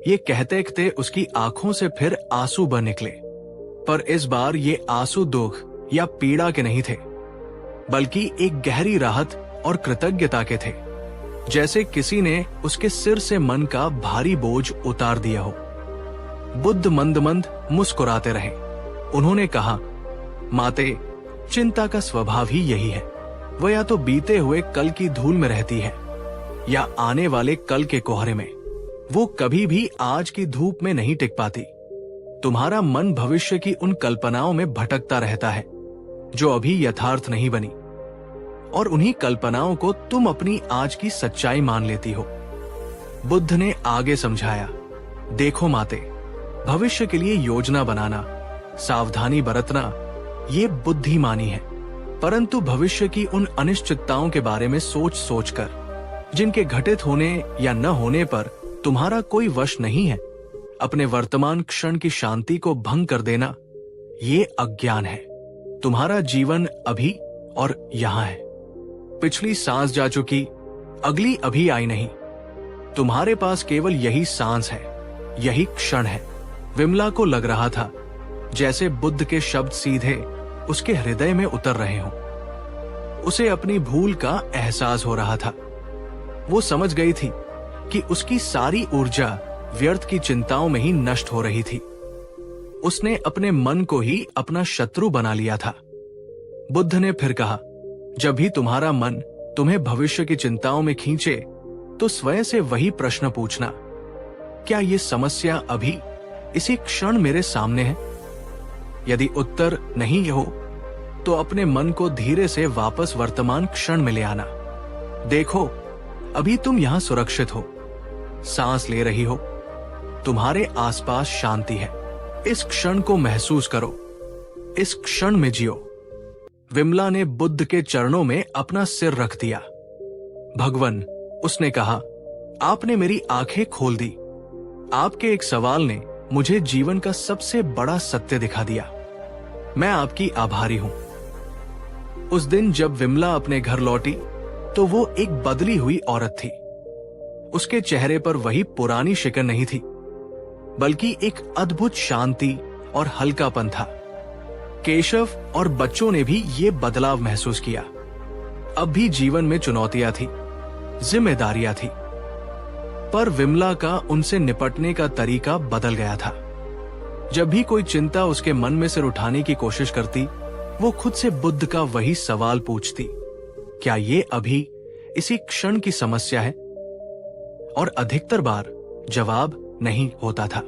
ये कहते कहते उसकी आंखों से फिर आंसू बह निकले, पर इस बार ये आंसू दुख या पीड़ा के नहीं थे, बल्कि एक गहरी राहत और कृतज्ञता के थे, जैसे किसी ने उसके सिर से मन का भारी बोझ उतार दिया हो। बुद्ध मंद मंद मुस्कुराते रहे। उन्होंने कहा, माते, चिंता का स्वभाव ही यही है। वह या तो बीते हुए कल की धूल में रहती है या आने वाले कल के कोहरे में। वो कभी भी आज की धूप में नहीं टिक पाती। तुम्हारा मन भविष्य की उन कल्पनाओं में भटकता रहता है जो अभी यथार्थ नहीं बनी, और उन्हीं कल्पनाओं को तुम अपनी आज की सच्चाई मान लेती हो। बुद्ध ने आगे समझाया, देखो माते, भविष्य के लिए योजना बनाना, सावधानी बरतना, ये बुद्धिमानी है। परंतु भविष्य की उन अनिश्चितताओं के बारे में सोच सोचकर, जिनके घटित होने या न होने पर तुम्हारा कोई वश नहीं है, अपने वर्तमान क्षण की शांति को भंग कर देना, ये अज्ञान है। तुम्हारा जीवन अभी और यहां है। पिछली सांस जा चुकी, अगली अभी आई नहीं। तुम्हारे पास केवल यही सांस है, यही क्षण है। विमला को लग रहा था जैसे बुद्ध के शब्द सीधे उसके हृदय में उतर रहे हों। उसे अपनी भूल का एहसास हो रहा था। वो समझ गई थी कि उसकी सारी ऊर्जा व्यर्थ की चिंताओं में ही नष्ट हो रही थी। उसने अपने मन को ही अपना शत्रु बना लिया था। बुद्ध ने फिर कहा, जब भी तुम्हारा मन तुम्हें भविष्य की चिंताओं में खींचे, तो स्वयं से वही प्रश्न पूछना, क्या ये समस्या अभी इसी क्षण मेरे सामने है? यदि उत्तर नहीं हो, तो अपने मन को धीरे से वापस वर्तमान क्षण में ले आना। देखो, अभी तुम यहां सुरक्षित हो, सांस ले रही हो, तुम्हारे आसपास शांति है। इस क्षण को महसूस करो, इस क्षण में जियो। विमला ने बुद्ध के चरणों में अपना सिर रख दिया। भगवान, उसने कहा, आपने मेरी आंखें खोल दी। आपके एक सवाल ने मुझे जीवन का सबसे बड़ा सत्य दिखा दिया। मैं आपकी आभारी हूं। उस दिन जब विमला अपने घर लौटी, तो वो एक बदली हुई औरत थी। उसके चेहरे पर वही पुरानी शिकन नहीं थी, बल्कि एक अद्भुत शांति और हल्कापन था। केशव और बच्चों ने भी ये बदलाव महसूस किया। अब भी जीवन में चुनौतियां थी, जिम्मेदारियां थी, पर विमला का उनसे निपटने का तरीका बदल गया था। जब भी कोई चिंता उसके मन में सिर उठाने की कोशिश करती, वो खुद से बुद्ध का वही सवाल पूछती, क्या ये अभी इसी क्षण की समस्या है? और अधिकतर बार जवाब नहीं होता था।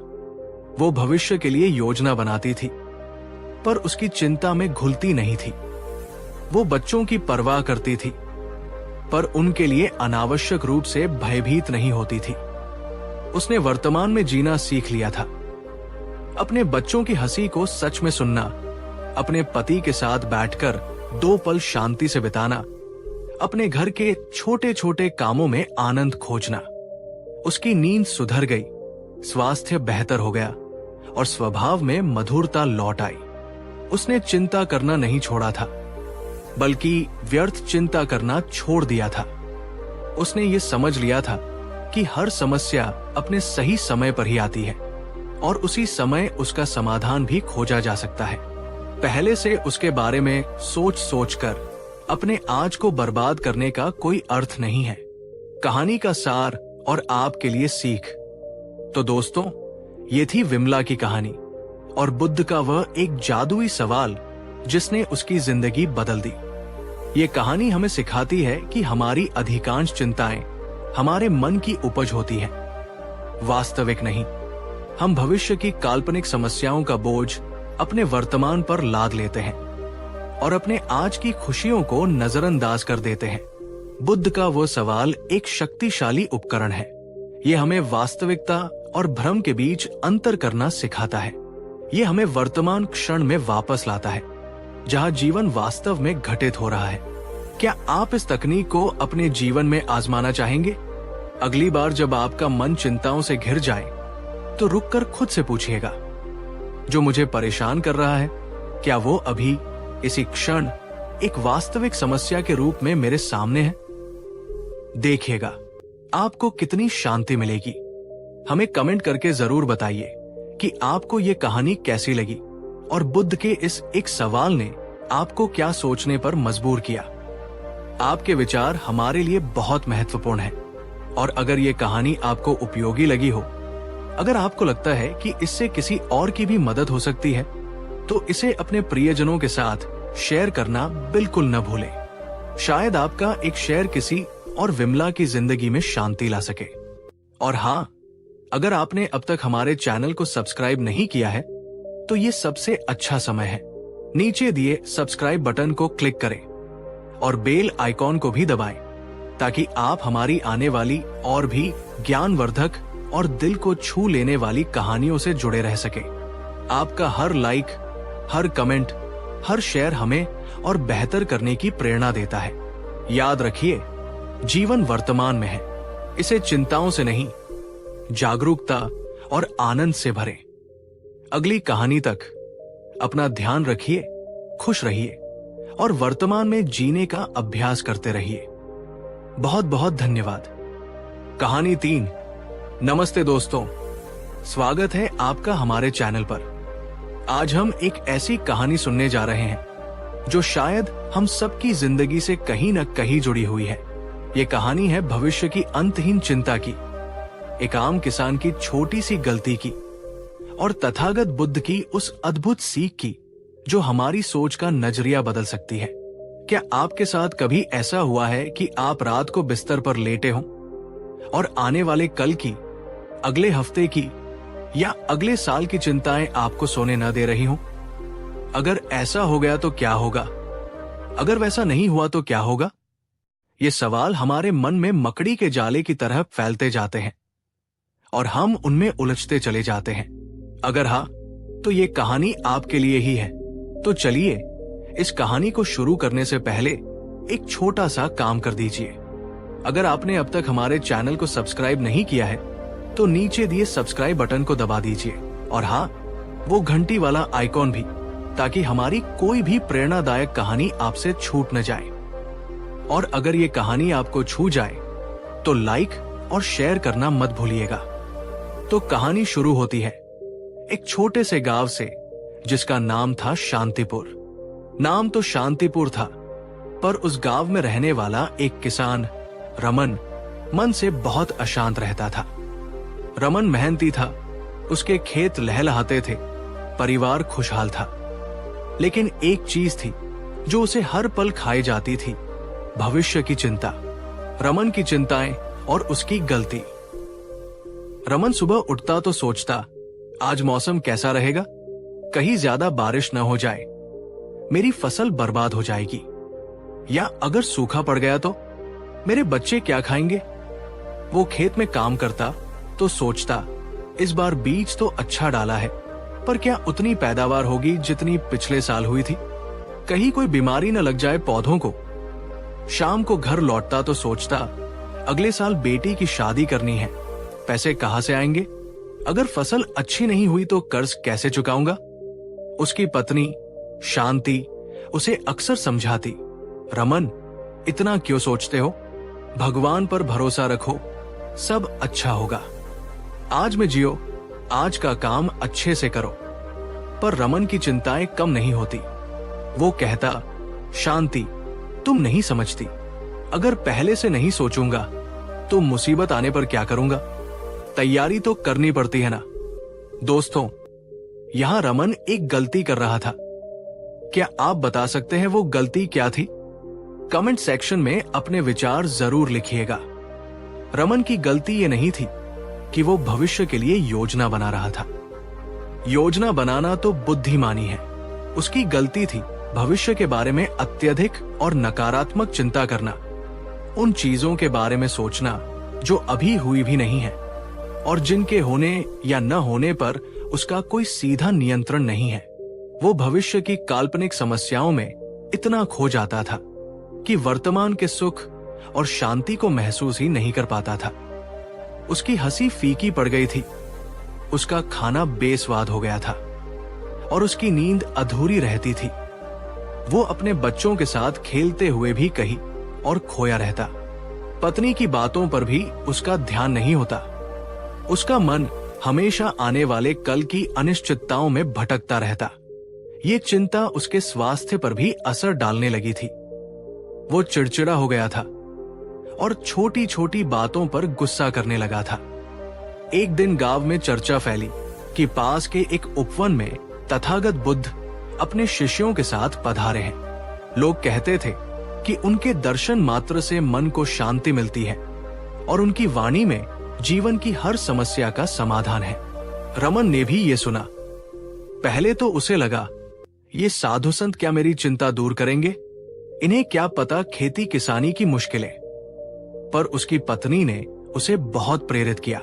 वो भविष्य के लिए योजना बनाती थी, पर उसकी चिंता में घुलती नहीं थी। वो बच्चों की परवाह करती थी, पर उनके लिए अनावश्यक रूप से भयभीत नहीं होती थी। उसने वर्तमान में जीना सीख लिया था। अपने बच्चों की हंसी को सच में सुनना, अपने पति के साथ बैठकर 2 पल शांति से बिताना, अपने घर के छोटे छोटे कामों में आनंद खोजना, उसकी नींद सुधर गई, स्वास्थ्य बेहतर हो गया और स्वभाव में मधुरता लौट आई। उसने चिंता करना नहीं छोड़ा था, बल्कि व्यर्थ चिंता करना छोड़ दिया था। उसने ये समझ लिया था कि हर समस्या अपने सही समय पर ही आती है और उसी समय उसका समाधान भी खोजा जा सकता है। पहले से उसके बारे में सोच सोचकर अपने आज को बर्बाद करने का कोई अर्थ नहीं है। कहानी का सार और आपके लिए सीख। तो दोस्तों, ये थी विमला की कहानी और बुद्ध का वह एक जादुई सवाल जिसने उसकी जिंदगी बदल दी। ये कहानी हमें सिखाती है कि हमारी अधिकांश चिंताएं हमारे मन की उपज होती हैं, वास्तविक नहीं। हम भविष्य की काल्पनिक समस्याओं का बोझ अपने वर्तमान पर लाद लेते हैं और अपने आज की खुशियों को नजरअंदाज कर देते हैं। बुद्ध का वो सवाल एक शक्तिशाली उपकरण है। ये हमें वास्तविकता और भ्रम के बीच अंतर करना सिखाता है। ये हमें वर्तमान क्षण में वापस लाता है, जहां जीवन वास्तव में घटित हो रहा है। क्या आप इस तकनीक को अपने जीवन में आजमाना चाहेंगे? अगली बार जब आपका मन चिंताओं से घिर जाए, तो रुककर खुद से पूछिएगा, जो मुझे परेशान कर रहा है, क्या वो अभी इसी क्षण एक वास्तविक समस्या के रूप में मेरे सामने है? देखिएगा, आपको कितनी शांति मिलेगी। हमें कमेंट करके जरूर बताइए कि आपको ये कहानी कैसी लगी और बुद्ध के इस एक सवाल ने आपको क्या सोचने पर मजबूर किया। आपके विचार हमारे लिए बहुत महत्वपूर्ण हैं और अगर ये कहानी आपको उपयोगी लगी हो, अगर आपको लगता है कि इससे किसी और की भी मदद हो सकती है, तो इसे अपने प्रियजनों के साथ शेयर करना बिल्कुल न भूलें। शायद आपका एक शेयर किसी और विमला की जिंदगी में शांति ला सके। और हाँ, अगर आपने अब तक हमारे चैनल को सब्सक्राइब नहीं किया है, तो ये सबसे अच्छा समय है। नीचे दिए सब्सक्राइब बटन को क्लिक करें और बेल आइकॉन को भी दबाएं, ताकि आप हमारी आने वाली और भी ज्ञानवर्धक और दिल को छू लेने वाली कहानियों से जुड़े रह सके। आपका हर लाइक, हर कमेंट, हर शेयर हमें और बेहतर करने की प्रेरणा देता है। याद रखिए, जीवन वर्तमान में है, इसे चिंताओं से नहीं, जागरूकता और आनंद से भरें। अगली कहानी तक अपना ध्यान रखिए, खुश रहिए और वर्तमान में जीने का अभ्यास करते रहिए। बहुत बहुत धन्यवाद। कहानी 3। नमस्ते दोस्तों, स्वागत है आपका हमारे चैनल पर। आज हम एक ऐसी कहानी सुनने जा रहे हैं जो शायद हम सबकी जिंदगी से कहीं न कहीं जुड़ी हुई है। ये कहानी है भविष्य की अंतहीन चिंता की, एक आम किसान की छोटी सी गलती की और तथागत बुद्ध की उस अद्भुत सीख की जो हमारी सोच का नजरिया बदल सकती है। क्या आपके साथ कभी ऐसा हुआ है कि आप रात को बिस्तर पर लेटे हों और आने वाले कल की, अगले हफ्ते की या अगले साल की चिंताएं आपको सोने न दे रही हों? अगर ऐसा हो गया तो क्या होगा? अगर वैसा नहीं हुआ तो क्या होगा? ये सवाल हमारे मन में मकड़ी के जाले की तरह फैलते जाते हैं और हम उनमें उलझते चले जाते हैं। अगर हाँ, तो ये कहानी आपके लिए ही है। तो चलिए, इस कहानी को शुरू करने से पहले एक छोटा सा काम कर दीजिए। अगर आपने अब तक हमारे चैनल को सब्सक्राइब नहीं किया है, तो नीचे दिए सब्सक्राइब बटन को दबा दीजिए और हाँ, वो घंटी वाला आइकॉन भी, ताकि हमारी कोई भी प्रेरणादायक कहानी आपसे छूट न जाए। और अगर ये कहानी आपको छू जाए तो लाइक और शेयर करना मत भूलिएगा। तो कहानी शुरू होती है एक छोटे से गांव से जिसका नाम था शांतिपुर। नाम तो शांतिपुर था, पर उस गांव में रहने वाला एक किसान रमन मन से बहुत अशांत रहता था। रमन मेहनती था, उसके खेत लहलहाते थे, परिवार खुशहाल था। लेकिन एक चीज थी जो उसे हर पल खाई जाती थी, भविष्य की चिंता, रमन की चिंताएं और उसकी गलती। रमन सुबह उठता तो सोचता, आज मौसम कैसा रहेगा? कहीं ज्यादा बारिश न हो जाए, मेरी फसल बर्बाद हो जाएगी। या अगर सूखा पड़ गया तो मेरे बच्चे क्या खाएंगे? वो खेत में काम करता तो सोचता, इस बार बीज तो अच्छा डाला है, पर क्या उतनी पैदावार होगी जितनी पिछले साल हुई थी? कहीं कोई बीमारी न लग जाए पौधों को। शाम को घर लौटता तो सोचता, अगले साल बेटी की शादी करनी है, पैसे कहां से आएंगे? अगर फसल अच्छी नहीं हुई तो कर्ज कैसे चुकाऊंगा? उसकी पत्नी शांति उसे अक्सर समझाती, रमन, इतना क्यों सोचते हो? भगवान पर भरोसा रखो, सब अच्छा होगा। आज में जियो, आज का काम अच्छे से करो। पर रमन की चिंताएं कम नहीं होती। वो कहता, शांति, तुम नहीं समझती। अगर पहले से नहीं सोचूंगा तो मुसीबत आने पर क्या करूंगा? तैयारी तो करनी पड़ती है ना। दोस्तों, यहां रमन एक गलती कर रहा था। क्या आप बता सकते हैं वो गलती क्या थी? कमेंट सेक्शन में अपने विचार जरूर लिखिएगा। रमन की गलती ये नहीं थी कि वो भविष्य के लिए योजना बना रहा था। योजना बनाना तो बुद्धिमानी है। उसकी गलती थी भविष्य के बारे में अत्यधिक और नकारात्मक चिंता करना, उन चीजों के बारे में सोचना जो अभी हुई भी नहीं है और जिनके होने या न होने पर उसका कोई सीधा नियंत्रण नहीं है। वो भविष्य की काल्पनिक समस्याओं में इतना खो जाता था कि वर्तमान के सुख और शांति को महसूस ही नहीं कर पाता था। उसकी हंसी फीकी पड़ गई थी, उसका खाना बेस्वाद हो गया था और उसकी नींद अधूरी रहती थी। वो अपने बच्चों के साथ खेलते हुए भी कहीं और खोया रहता। पत्नी की बातों पर भी उसका ध्यान नहीं होता। उसका मन हमेशा आने वाले कल की अनिश्चितताओं में भटकता रहता। ये चिंता उसके स्वास्थ्य पर भी असर डालने लगी थी। वो चिड़चिड़ा हो गया था और छोटी छोटी बातों पर गुस्सा करने लगा था। एक दिन गांव में चर्चा फैली कि पास के एक उपवन में तथागत बुद्ध अपने शिष्यों के साथ पधारे हैं। लोग कहते थे कि उनके दर्शन मात्र से मन को शांति मिलती है और उनकी वाणी में जीवन की हर समस्या का समाधान है। रमन ने भी ये सुना। पहले तो उसे लगा, ये साधु संत क्या मेरी चिंता दूर करेंगे? इन्हें क्या पता खेती किसानी की मुश्किलें। पर उसकी पत्नी ने उसे बहुत प्रेरित किया।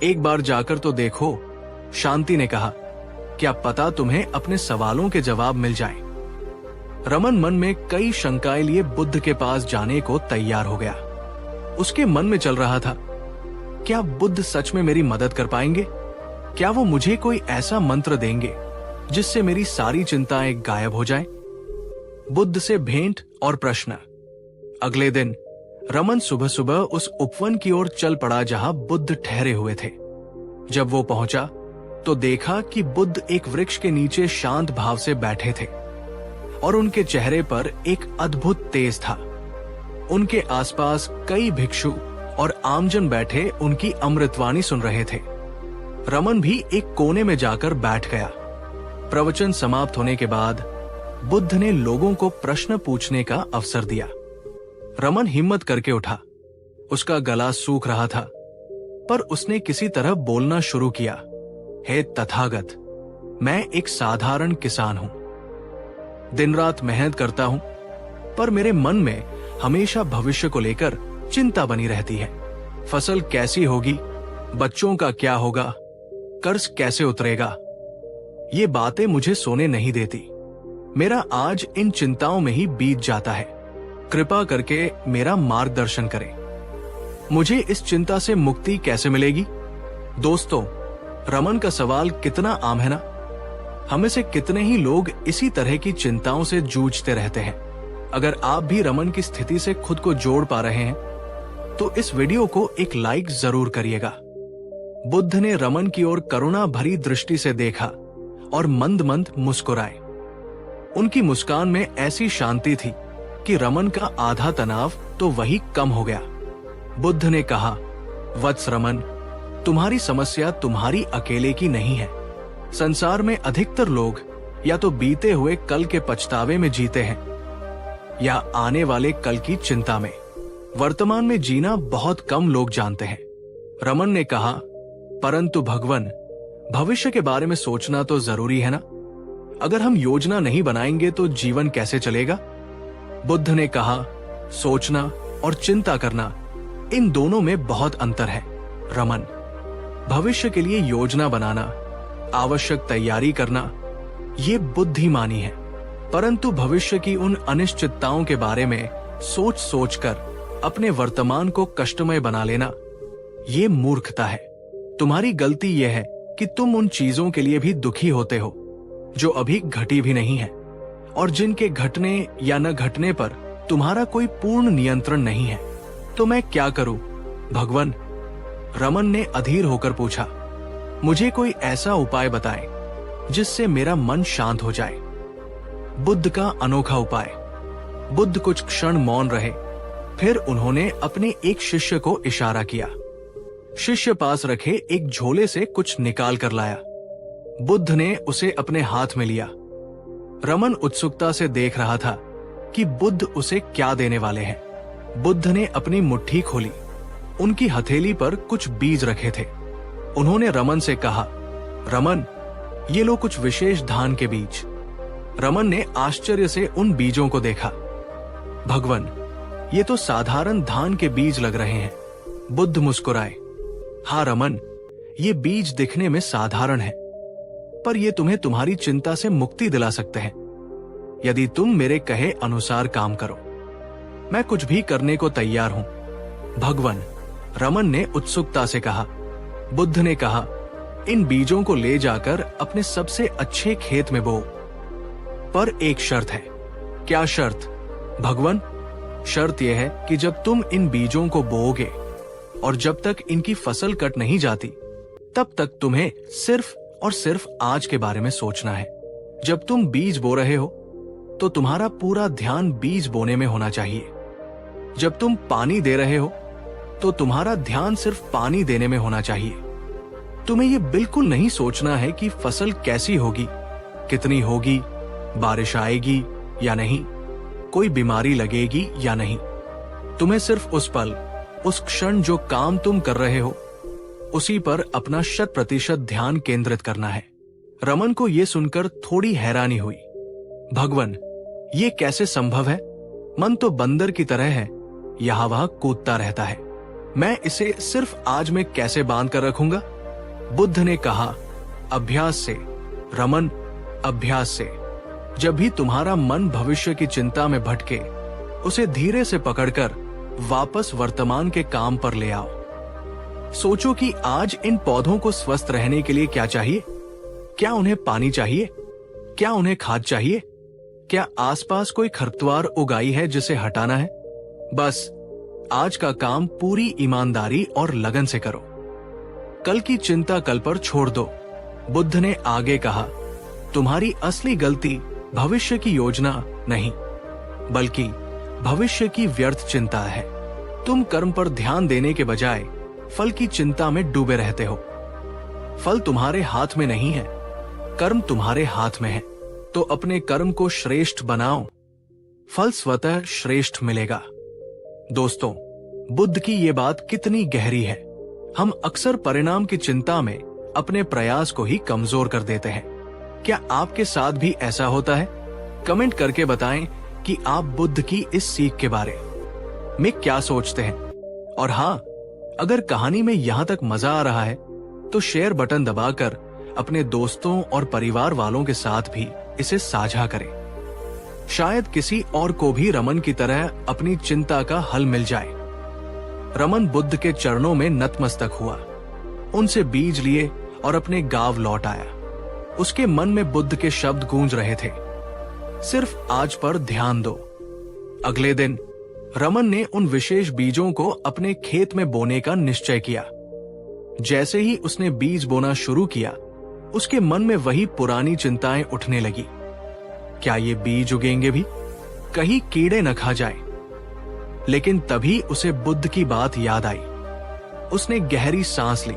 एक बार जाकर तो देखो, शांति ने कहा, क्या पता तुम्हें अपने सवालों के जवाब मिल जाएं। रमन मन में कई शंकाएं लिए बुद्ध के पास जाने को तैयार हो गया। उसके मन में चल रहा था, क्या बुद्ध सच में मेरी मदद कर पाएंगे? क्या वो मुझे कोई ऐसा मंत्र देंगे जिससे मेरी सारी चिंताएं गायब हो जाएं? बुद्ध से भेंट और प्रश्न। अगले दिन रमन सुबह सुबह उस उपवन की ओर चल पड़ा जहां बुद्ध ठहरे हुए थे। जब वो पहुंचा तो देखा कि बुद्ध एक वृक्ष के नीचे शांत भाव से बैठे थे और उनके चेहरे पर एक अद्भुत तेज था। उनके आसपास कई भिक्षु और आमजन बैठे उनकी अमृतवाणी सुन रहे थे। रमन भी एक कोने में जाकर बैठ गया। प्रवचन समाप्त होने के बाद बुद्ध ने लोगों को प्रश्न पूछने का अवसर दिया। रमन हिम्मत करके उठा। उसका गला सूख रहा था, पर उसने किसी तरह बोलना शुरू किया। हे तथागत, मैं एक साधारण किसान हूं। दिन रात मेहनत करता हूं, पर मेरे मन में हमेशा भविष्य को लेकर चिंता बनी रहती है। फसल कैसी होगी, बच्चों का क्या होगा, कर्ज कैसे उतरेगा, ये बातें मुझे सोने नहीं देती। मेरा आज इन चिंताओं में ही बीत जाता है। कृपा करके मेरा मार्गदर्शन करें। मुझे इस चिंता से मुक्ति कैसे मिलेगी? दोस्तों, रमन का सवाल कितना आम है ना? हमें से कितने ही लोग इसी तरह की चिंताओं से जूझते रहते हैं। अगर आप भी रमन की स्थिति से खुद को जोड़ पा रहे हैं तो इस वीडियो को एक लाइक जरूर करिएगा। बुद्ध ने रमन की ओर करुणा भरी दृष्टि से देखा और मंद मंद मुस्कुराए। उनकी मुस्कान में ऐसी शांति थी कि रमन का आधा तनाव तो वही कम हो गया। बुद्ध ने कहा, वत्स रमन, तुम्हारी समस्या तुम्हारी अकेले की नहीं है। संसार में अधिकतर लोग या तो बीते हुए कल के पछतावे में जीते हैं या आने वाले कल की चिंता में। वर्तमान में जीना बहुत कम लोग जानते हैं। रमन ने कहा, परंतु भगवान, भविष्य के बारे में सोचना तो जरूरी है ना? अगर हम योजना नहीं बनाएंगे तो जीवन कैसे चलेगा? बुद्ध ने कहा, सोचना और चिंता करना, इन दोनों में बहुत अंतर है। रमन, भविष्य के लिए योजना बनाना, आवश्यक तैयारी करना, ये बुद्धिमानी है। परंतु भविष्य की उन अनिश्चितताओं के बारे में सोच सोचकर अपने वर्तमान को कष्टमय बना लेना, ये मूर्खता है। तुम्हारी गलती यह है कि तुम उन चीजों के लिए भी दुखी होते हो जो अभी घटी भी नहीं है और जिनके घटने या न घटने पर तुम्हारा कोई पूर्ण नियंत्रण नहीं है। तो मैं क्या करूं भगवान? रमन ने अधीर होकर पूछा। मुझे कोई ऐसा उपाय बताएं जिससे मेरा मन शांत हो जाए। बुद्ध का अनोखा उपाय। बुद्ध कुछ क्षण मौन रहे, फिर उन्होंने अपने एक शिष्य को इशारा किया। शिष्य पास रखे एक झोले से कुछ निकाल कर लाया। बुद्ध ने उसे अपने हाथ में लिया। रमन उत्सुकता से देख रहा था कि बुद्ध उसे क्या देने वाले हैं। बुद्ध ने अपनी मुट्ठी खोली। उनकी हथेली पर कुछ बीज रखे थे। उन्होंने रमन से कहा, रमन, ये लो कुछ विशेष धान के बीज। रमन ने आश्चर्य से उन बीजों को देखा। भगवान, ये तो साधारण धान के बीज लग रहे हैं। बुद्ध मुस्कुराए। हाँ रमन, ये बीज दिखने में साधारण है, पर ये तुम्हें तुम्हारी चिंता से मुक्ति दिला सकते हैं यदि तुम मेरे कहे अनुसार काम करो। मैं कुछ भी करने को तैयार हूं भगवान, रमन ने उत्सुकता से कहा। बुद्ध ने कहा, इन बीजों को ले जाकर अपने सबसे अच्छे खेत में बो, पर एक शर्त है। क्या शर्त भगवान? शर्त यह है कि जब तुम इन बीजों को बोओगे और जब तक इनकी फसल कट नहीं जाती, तब तक तुम्हें सिर्फ और सिर्फ आज के बारे में सोचना है। जब तुम बीज बो रहे हो तो तुम्हारा पूरा ध्यान बीज बोने में होना चाहिए। जब तुम पानी दे रहे हो तो तुम्हारा ध्यान सिर्फ पानी देने में होना चाहिए। तुम्हें यह बिल्कुल नहीं सोचना है कि फसल कैसी होगी, कितनी होगी, बारिश आएगी या नहीं, कोई बीमारी लगेगी या नहीं। तुम्हें सिर्फ उस पल, उस क्षण जो काम तुम कर रहे हो, उसी पर अपना 100% ध्यान केंद्रित करना है। रमन को यह सुनकर थोड़ी हैरानी हुई। भगवान, ये कैसे संभव है? मन तो बंदर की तरह है, यहां वहां कूदता रहता है। मैं इसे सिर्फ आज में कैसे बांध कर रखूंगा? बुद्ध ने कहा, अभ्यास से रमन, अभ्यास से। जब भी तुम्हारा मन भविष्य की चिंता में भटके, उसे धीरे से पकड़कर वापस वर्तमान के काम पर ले आओ। सोचो कि आज इन पौधों को स्वस्थ रहने के लिए क्या चाहिए। क्या उन्हें पानी चाहिए? क्या उन्हें खाद चाहिए? क्या आसपास कोई खरपतवार उगाई है जिसे हटाना है? बस आज का काम पूरी ईमानदारी और लगन से करो। कल की चिंता कल पर छोड़ दो। बुद्ध ने आगे कहा, तुम्हारी असली गलती भविष्य की योजना नहीं, बल्कि भविष्य की व्यर्थ चिंता है। तुम कर्म पर ध्यान देने के बजाय फल की चिंता में डूबे रहते हो। फल तुम्हारे हाथ में नहीं है, कर्म तुम्हारे हाथ में है। तो अपने कर्म को श्रेष्ठ बनाओ, फल स्वतः श्रेष्ठ मिलेगा। दोस्तों, बुद्ध की ये बात कितनी गहरी है। हम अक्सर परिणाम की चिंता में अपने प्रयास को ही कमजोर कर देते हैं। क्या आपके साथ भी ऐसा होता है? कमेंट करके बताएं कि आप बुद्ध की इस सीख के बारे में क्या सोचते हैं। और हाँ, अगर कहानी में यहां तक मजा आ रहा है तो शेयर बटन दबाकर अपने दोस्तों और परिवार वालों के साथ भी इसे साझा करें। शायद किसी और को भी रमन की तरह अपनी चिंता का हल मिल जाए। रमन बुद्ध के चरणों में नतमस्तक हुआ, उनसे बीज लिए और अपने गांव लौट आया। उसके मन में बुद्ध के शब्द गूंज रहे थे, सिर्फ आज पर ध्यान दो। अगले दिन रमन ने उन विशेष बीजों को अपने खेत में बोने का निश्चय किया। जैसे ही उसने बीज बोना शुरू किया, उसके मन में वही पुरानी चिंताएं उठने लगी। क्या ये बीज उगेंगे भी? कहीं कीड़े न खा जाएं। लेकिन तभी उसे बुद्ध की बात याद आई। उसने गहरी सांस ली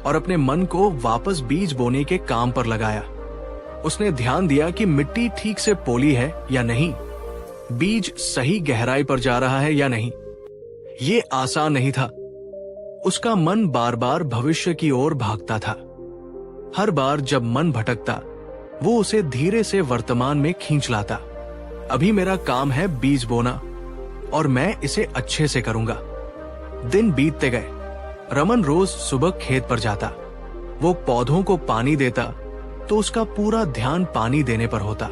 और अपने मन को वापस बीज बोने के काम पर लगाया। उसने ध्यान दिया कि मिट्टी ठीक से पोली है या नहीं, बीज सही गहराई पर जा रहा है या नहीं। ये आसान नहीं था। उसका मन बार बार भविष्य की ओर भागता था। हर बार जब मन भटकता, वो उसे धीरे से वर्तमान में खींच लाता। अभी मेरा काम है बीज बोना और मैं इसे अच्छे से करूंगा। दिन बीतते गए। रमन रोज सुबह खेत पर जाता। वो पौधों को पानी देता तो उसका पूरा ध्यान पानी देने पर होता।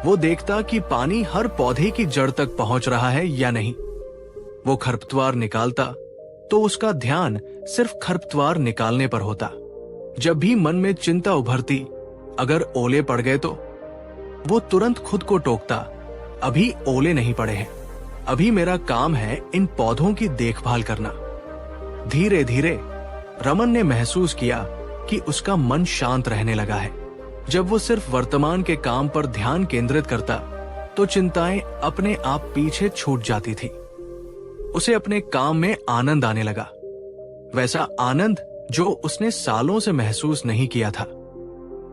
वो देखता कि पानी हर पौधे की जड़ तक पहुंच रहा है या नहीं। वो खरपतवार निकालता तो उसका ध्यान सिर्फ खरपतवार निकालने पर होता। जब भी मन में चिंता उभरती, अगर ओले पड़ गए तो वो तुरंत खुद को टोकता, अभी ओले नहीं पड़े हैं, अभी मेरा काम है इन पौधों की देखभाल करना। धीरे धीरे रमन ने महसूस किया कि उसका मन शांत रहने लगा है। जब वो सिर्फ वर्तमान के काम पर ध्यान केंद्रित करता तो चिंताएं अपने आप पीछे छूट जाती थी। उसे अपने काम में आनंद आने लगा, वैसा आनंद जो उसने सालों से महसूस नहीं किया था।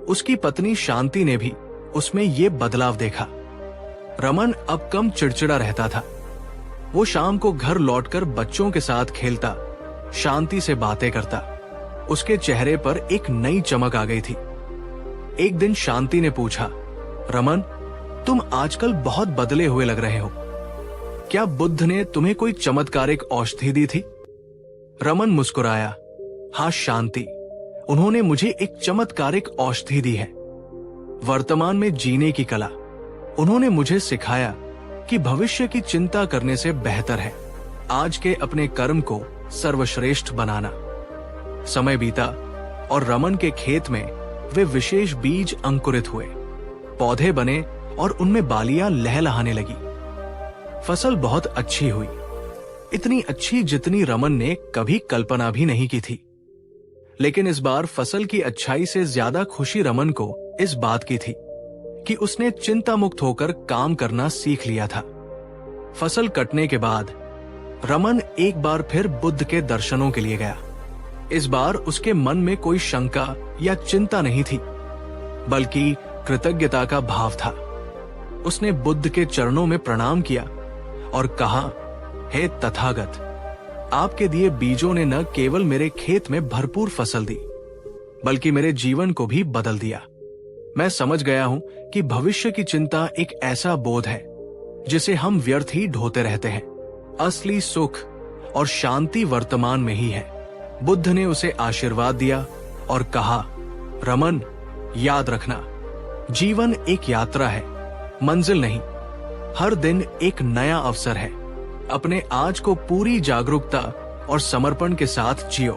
उसकी पत्नी शांति ने भी उसमें ये बदलाव देखा। रमन अब कम चिड़चिड़ा रहता था। वो शाम को घर लौटकर बच्चों के साथ खेलता, शांति से बातें करता। उसके चेहरे पर एक नई चमक आ गई थी। एक दिन शांति ने पूछा, रमन, तुम आजकल बहुत बदले हुए लग रहे हो। क्या बुद्ध ने तुम्हें कोई चमत्कारिक औषधि दी थी? रमन मुस्कुराया, हाँ शांति, उन्होंने मुझे एक चमत्कारिक औषधि दी है, वर्तमान में जीने की कला। उन्होंने मुझे सिखाया कि भविष्य की चिंता करने से बेहतर है आज के अपने कर्म को सर्वश्रेष्ठ बनाना। समय बीता और रमन के खेत में वे विशेष बीज अंकुरित हुए, पौधे बने और उनमें बालियां लहलहाने लगी। फसल बहुत अच्छी हुई, इतनी अच्छी जितनी रमन ने कभी कल्पना भी नहीं की थी। लेकिन इस बार फसल की अच्छाई से ज्यादा खुशी रमन को इस बात की थी कि उसने चिंता मुक्त होकर काम करना सीख लिया था। फसल कटने के बाद रमन एक बार फिर बुद्ध के दर्शनों के लिए गया। इस बार उसके मन में कोई शंका या चिंता नहीं थी, बल्कि कृतज्ञता का भाव था। उसने बुद्ध के चरणों में प्रणाम किया और कहा, हे तथागत, आपके दिए बीजों ने न केवल मेरे खेत में भरपूर फसल दी, बल्कि मेरे जीवन को भी बदल दिया। मैं समझ गया हूं कि भविष्य की चिंता एक ऐसा बोझ है जिसे हम व्यर्थ ही ढोते रहते हैं। असली सुख और शांति वर्तमान में ही है। बुद्ध ने उसे आशीर्वाद दिया और कहा, रमन, याद रखना, जीवन एक यात्रा है, मंजिल नहीं। हर दिन एक नया अवसर है। अपने आज को पूरी जागरूकता और समर्पण के साथ जियो।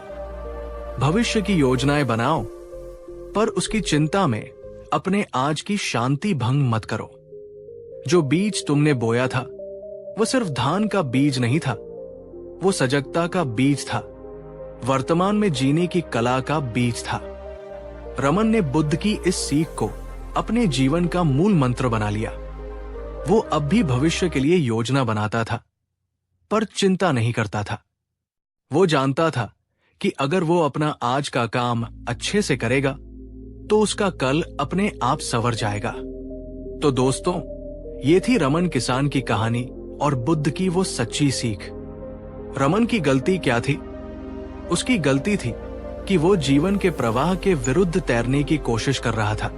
भविष्य की योजनाएं बनाओ, पर उसकी चिंता में अपने आज की शांति भंग मत करो। जो बीज तुमने बोया था वो सिर्फ धान का बीज नहीं था, वो सजगता का बीज था, वर्तमान में जीने की कला का बीज था। रमन ने बुद्ध की इस सीख को अपने जीवन का मूल मंत्र बना लिया। वो अब भी भविष्य के लिए योजना बनाता था, पर चिंता नहीं करता था। वो जानता था कि अगर वो अपना आज का काम अच्छे से करेगा तो उसका कल अपने आप संवर जाएगा। तो दोस्तों, ये थी रमन किसान की कहानी और बुद्ध की वो सच्ची सीख। रमन की गलती क्या थी? उसकी गलती थी कि वो जीवन के प्रवाह के विरुद्ध तैरने की कोशिश कर रहा था,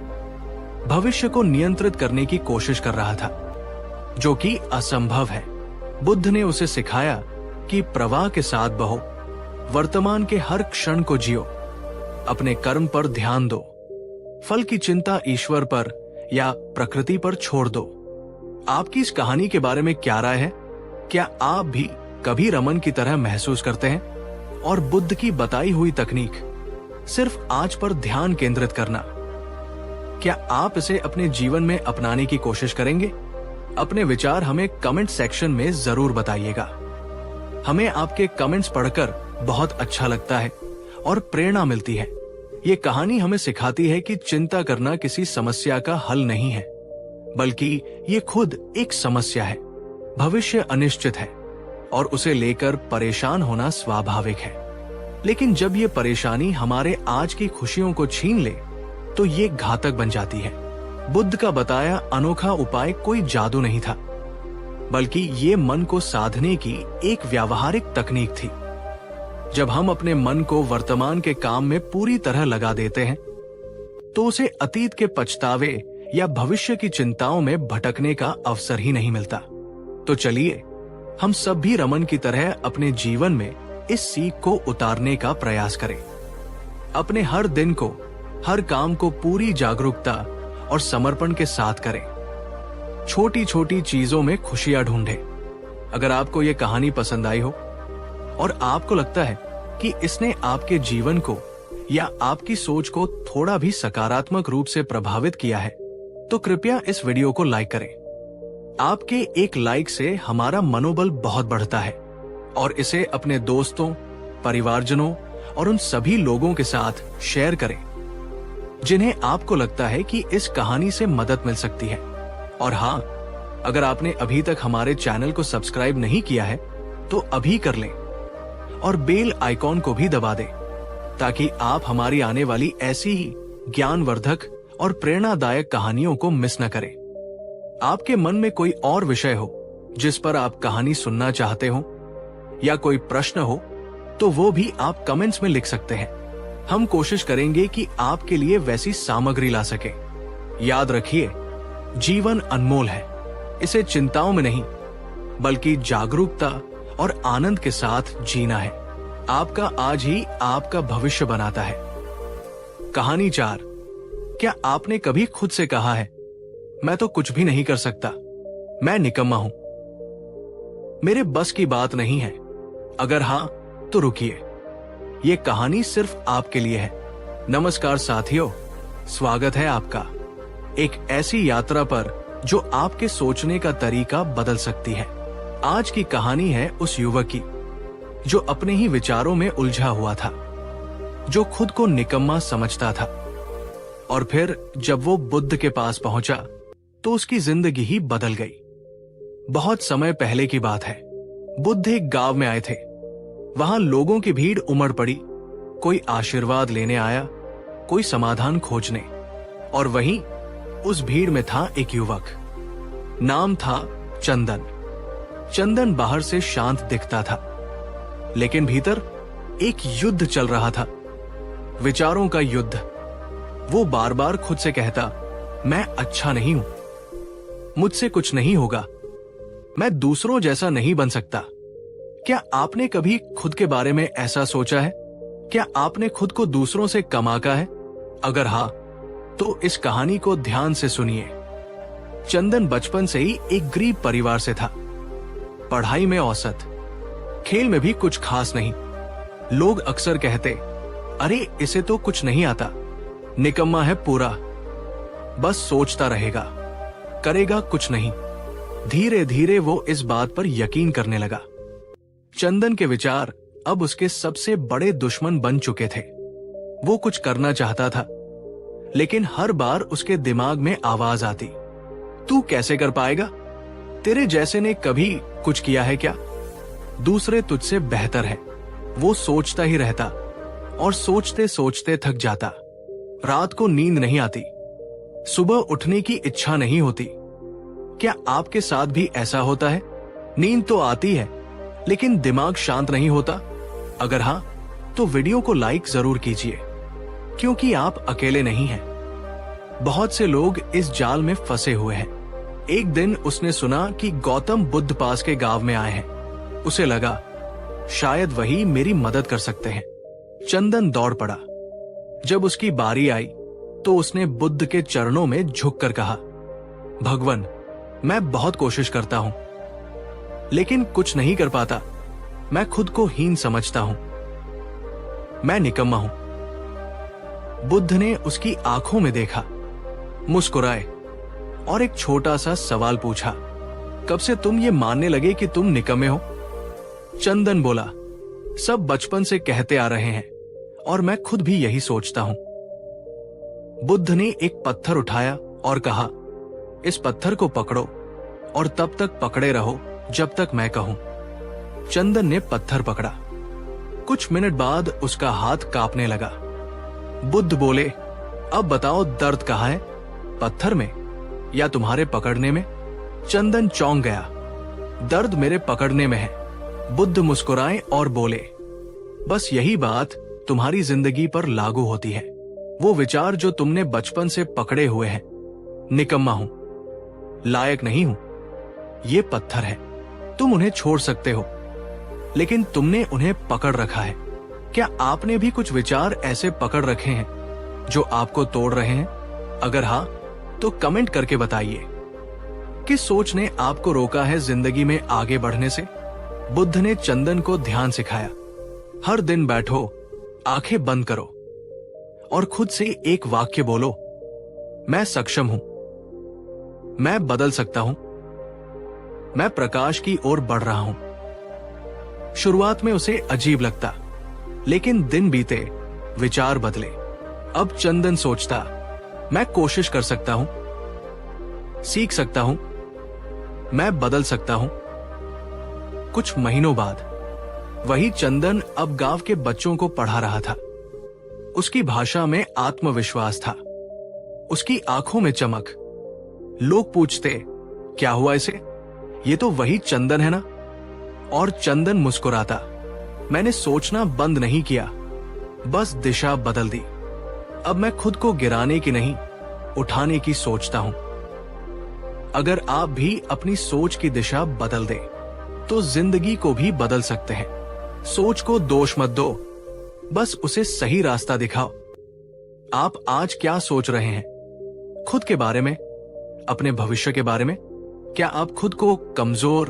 भविष्य को नियंत्रित करने की कोशिश कर रहा था, जो कि असंभव है। बुद्ध ने उसे सिखाया कि प्रवाह के साथ बहो, वर्तमान के हर क्षण को जियो, अपने कर्म पर ध्यान दो, फल की चिंता ईश्वर पर या प्रकृति पर छोड़ दो। आपकी इस कहानी के बारे में क्या राय है? क्या आप भी कभी रमन की तरह महसूस करते हैं? और बुद्ध की बताई हुई तकनीक, सिर्फ आज पर ध्यान केंद्रित करना, क्या आप इसे अपने जीवन में अपनाने की कोशिश करेंगे? अपने विचार हमें कमेंट सेक्शन में जरूर बताइएगा। हमें आपके कमेंट्स पढ़कर बहुत अच्छा लगता है और प्रेरणा मिलती है। ये कहानी हमें सिखाती है कि चिंता करना किसी समस्या का हल नहीं है, बल्कि ये खुद एक समस्या है। भविष्य अनिश्चित है और उसे लेकर परेशान होना स्वाभाविक है। लेकिन जब ये परेशानी हमारे आज की खुशियों को छीन ले तो ये घातक बन जाती है। बुद्ध का बताया अनोखा उपाय कोई जादू नहीं था, बल्कि ये मन को साधने की एक व्यावहारिक तकनीक थी। जब हम अपने मन को वर्तमान के काम में पूरी तरह लगा देते हैं तो उसे अतीत के पछतावे या भविष्य की चिंताओं में भटकने का अवसर ही नहीं मिलता। तो चलिए हम सब भी रमन की तरह अपने जीवन में इस सीख को उतारने का प्रयास करें। अपने हर दिन को, हर काम को पूरी जागरूकता और समर्पण के साथ करें। छोटी छोटी चीजों में खुशियां ढूंढें। अगर आपको ये कहानी पसंद आई हो और आपको लगता है कि इसने आपके जीवन को या आपकी सोच को थोड़ा भी सकारात्मक रूप से प्रभावित किया है, तो कृपया इस वीडियो को लाइक करें। आपके एक लाइक से हमारा मनोबल बहुत बढ़ता है और इसे अपने दोस्तों, परिवारजनों और उन सभी लोगों के साथ शेयर करें जिन्हें आपको लगता है कि इस कहानी से मदद मिल सकती है। और हाँ, अगर आपने अभी तक हमारे चैनल को सब्सक्राइब नहीं किया है तो अभी कर लें और बेल आइकॉन को भी दबा दें ताकि आप हमारी आने वाली ऐसी ही ज्ञानवर्धक और प्रेरणादायक कहानियों को मिस न करें। आपके मन में कोई और विषय हो जिस पर आप कहानी सुनना चाहते हो या कोई प्रश्न हो तो वो भी आप कमेंट्स में लिख सकते हैं। हम कोशिश करेंगे कि आपके लिए वैसी सामग्री ला सके। याद रखिए, जीवन अनमोल है, इसे चिंताओं में नहीं बल्कि जागरूकता और आनंद के साथ जीना है। आपका आज ही आपका भविष्य बनाता है। कहानी 4। क्या आपने कभी खुद से कहा है, मैं तो कुछ भी नहीं कर सकता, मैं निकम्मा हूं, मेरे बस की बात नहीं है? अगर हां तो रुकिए, ये कहानी सिर्फ आपके लिए है। नमस्कार साथियों, स्वागत है आपका एक ऐसी यात्रा पर जो आपके सोचने का तरीका बदल सकती है। आज की कहानी है उस युवक की जो अपने ही विचारों में उलझा हुआ था, जो खुद को निकम्मा समझता था। और फिर जब वो बुद्ध के पास पहुंचा तो उसकी जिंदगी ही बदल गई। बहुत समय पहले की बात है। बुद्ध एक गांव में आए थे। वहां लोगों की भीड़ उमड़ पड़ी। कोई आशीर्वाद लेने आया, कोई समाधान खोजने। और वहीं उस भीड़ में था एक युवक। नाम था चंदन। चंदन बाहर से शांत दिखता था, लेकिन भीतर एक युद्ध चल रहा था, विचारों का युद्ध। वो बार बार खुद से कहता, मैं अच्छा नहीं हूं, मुझसे कुछ नहीं होगा, मैं दूसरों जैसा नहीं बन सकता। क्या आपने कभी खुद के बारे में ऐसा सोचा है? क्या आपने खुद को दूसरों से कम आंका है? अगर हाँ, तो इस कहानी को ध्यान से सुनिए। चंदन बचपन से ही एक गरीब परिवार से था। पढ़ाई में औसत, खेल में भी कुछ खास नहीं। लोग अक्सर कहते, अरे इसे तो कुछ नहीं आता, निकम्मा है पूरा, बस सोचता रहेगा, करेगा कुछ नहीं। धीरे धीरे वो इस बात पर यकीन करने लगा। चंदन के विचार अब उसके सबसे बड़े दुश्मन बन चुके थे। वो कुछ करना चाहता था, लेकिन हर बार उसके दिमाग में आवाज आती, तू कैसे कर पाएगा? तेरे जैसे ने कभी कुछ किया है क्या? दूसरे तुझसे बेहतर है। वो सोचता ही रहता और सोचते सोचते थक जाता। रात को नींद नहीं आती, सुबह उठने की इच्छा नहीं होती। क्या आपके साथ भी ऐसा होता है? नींद तो आती है, लेकिन दिमाग शांत नहीं होता? अगर हाँ, तो वीडियो को लाइक जरूर कीजिए, क्योंकि आप अकेले नहीं हैं। बहुत से लोग इस जाल में फंसे हुए हैं। एक दिन उसने सुना कि गौतम बुद्ध पास के गांव में आए हैं। उसे लगा, शायद वही मेरी मदद कर सकते हैं। चंदन दौड़ पड़ा। जब उसकी बारी आई तो उसने बुद्ध के चरणों में झुककर कहा, भगवान, मैं बहुत कोशिश करता हूं, लेकिन कुछ नहीं कर पाता। मैं खुद को हीन समझता हूं, मैं निकम्मा हूं। बुद्ध ने उसकी आंखों में देखा, मुस्कुराए और एक छोटा सा सवाल पूछा, कब से तुम ये मानने लगे कि तुम निकम्मे हो? चंदन बोला, सब बचपन से कहते आ रहे हैं और मैं खुद भी यही सोचता हूं। बुद्ध ने एक पत्थर उठाया और कहा, इस पत्थर को पकड़ो और तब तक पकड़े रहो जब तक मैं कहूं। चंदन ने पत्थर पकड़ा। कुछ मिनट बाद उसका हाथ कांपने लगा। बुद्ध बोले, अब बताओ दर्द कहाँ है, पत्थर में या तुम्हारे पकड़ने में? चंदन चौंक गया। दर्द मेरे पकड़ने में है। बुद्ध मुस्कुराए और बोले, बस यही बात तुम्हारी जिंदगी पर लागू होती है। वो विचार जो तुमने बचपन से पकड़े हुए हैं, निकम्मा हूं, लायक नहीं हूं, ये पत्थर है, तुम उन्हें छोड़ सकते हो, लेकिन तुमने उन्हें पकड़ रखा है। क्या आपने भी कुछ विचार ऐसे पकड़ रखे हैं जो आपको तोड़ रहे हैं? अगर हाँ, तो कमेंट करके बताइए। किस सोच ने आपको रोका है जिंदगी में आगे बढ़ने से? बुद्ध ने चंदन को ध्यान सिखाया। हर दिन बैठो, आंखें बंद करो और खुद से एक वाक्य बोलो, मैं सक्षम हूं, मैं बदल सकता हूं, मैं प्रकाश की ओर बढ़ रहा हूं। शुरुआत में उसे अजीब लगता, लेकिन दिन बीते, विचार बदले। अब चंदन सोचता, मैं कोशिश कर सकता हूं, सीख सकता हूं, मैं बदल सकता हूं। कुछ महीनों बाद वही चंदन अब गांव के बच्चों को पढ़ा रहा था। उसकी भाषा में आत्मविश्वास था, उसकी आंखों में चमक। लोग पूछते, क्या हुआ इसे? ये तो वही चंदन है ना? और चंदन मुस्कुराता, मैंने सोचना बंद नहीं किया, बस दिशा बदल दी। अब मैं खुद को गिराने की नहीं, उठाने की सोचता हूं। अगर आप भी अपनी सोच की दिशा बदल दें, तो जिंदगी को भी बदल सकते हैं। सोच को दोष मत दो, बस उसे सही रास्ता दिखाओ। आप आज क्या सोच रहे हैं? खुद के बारे में, अपने भविष्य के बारे में? क्या आप खुद को कमजोर,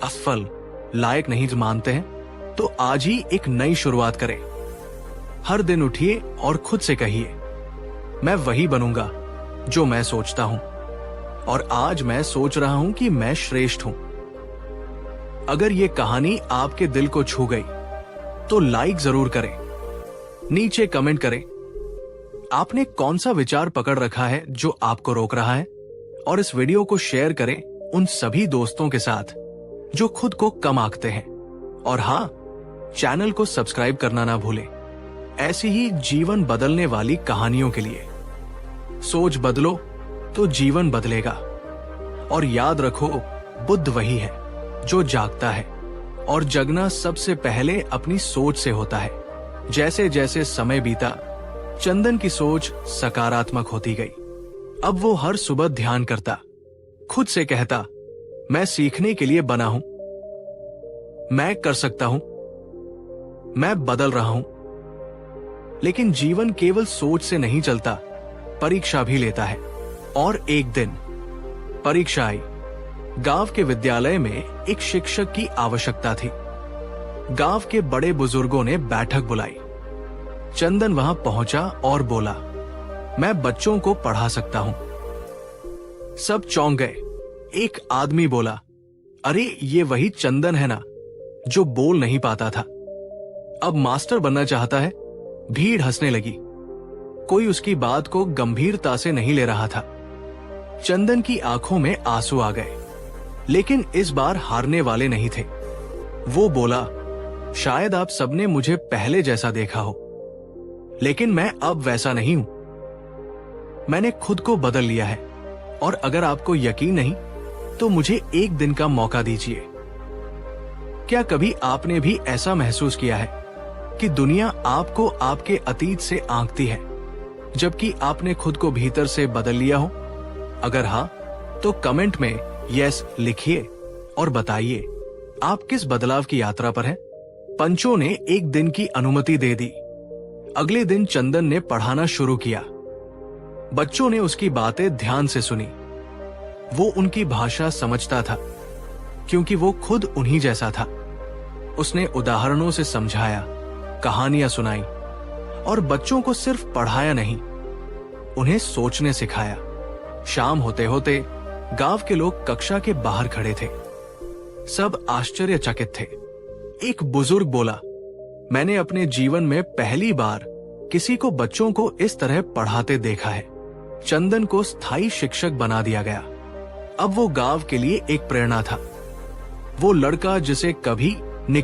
असफल, लायक नहीं मानते हैं? तो आज ही एक नई शुरुआत करें। हर दिन उठिए और खुद से कहिए, मैं वही बनूंगा जो मैं सोचता हूं। और आज मैं सोच रहा हूं कि मैं श्रेष्ठ हूं। अगर ये कहानी आपके दिल को छू गई, तो लाइक जरूर करें, नीचे कमेंट करें आपने कौन सा विचार पकड़ रखा है जो आपको रोक रहा है, और इस वीडियो को शेयर करें उन सभी दोस्तों के साथ जो खुद को कम आंकते हैं। और हाँ, चैनल को सब्सक्राइब करना ना भूलें, ऐसी ही जीवन बदलने वाली कहानियों के लिए। सोच बदलो तो जीवन बदलेगा। और याद रखो, बुद्ध वही है जो जागता है, और जगना सबसे पहले अपनी सोच से होता है। जैसे जैसे समय बीता, चंदन की सोच सकारात्मक होती गई। अब वो हर सुबह ध्यान करता, खुद से कहता, मैं सीखने के लिए बना हूं, मैं कर सकता हूं, मैं बदल रहा हूं। लेकिन जीवन केवल सोच से नहीं चलता, परीक्षा भी लेता है। और एक दिन परीक्षा आई। गांव के विद्यालय में एक शिक्षक की आवश्यकता थी। गांव के बड़े बुजुर्गों ने बैठक बुलाई। चंदन वहां पहुंचा और बोला, मैं बच्चों को पढ़ा सकता हूं। सब चौंक गए। एक आदमी बोला, अरे ये वही चंदन है ना जो बोल नहीं पाता था, अब मास्टर बनना चाहता है। भीड़ हंसने लगी, कोई उसकी बात को गंभीरता से नहीं ले रहा था। चंदन की आंखों में आंसू आ गए, लेकिन इस बार हारने वाले नहीं थे। वो बोला, शायद आप सबने मुझे पहले जैसा देखा हो, लेकिन मैं अब वैसा नहीं हूं। मैंने खुद को बदल लिया है, और अगर आपको यकीन नहीं तो मुझे एक दिन का मौका दीजिए। क्या कभी आपने भी ऐसा महसूस किया है कि दुनिया आपको आपके अतीत से आंकती है, जबकि आपने खुद को भीतर से बदल लिया हो? अगर हाँ, तो कमेंट में यस लिखिए और बताइए आप किस बदलाव की यात्रा पर हैं। पंचों ने एक दिन की अनुमति दे दी। अगले दिन चंदन ने पढ़ाना शुरू किया। बच्चों ने उसकी बातें ध्यान से सुनी। वो उनकी भाषा समझता था, क्योंकि वो खुद उन्हीं जैसा था। उसने उदाहरणों से समझाया, कहानियां सुनाई, और बच्चों को सिर्फ पढ़ाया नहीं, उन्हें सोचने सिखाया। शाम होते होते गांव के लोग कक्षा के बाहर खड़े थे। सब आश्चर्यचकित थे। एक बुजुर्ग बोला, मैंने अपने जीवन में पहली बार किसी को बच्चों को इस तरह पढ़ाते देखा है। चंदन को स्थायी शिक्षक बना दिया गया। अब वो गांव के लिए एक प्रेरणा था। वो लड़का जिसे कभी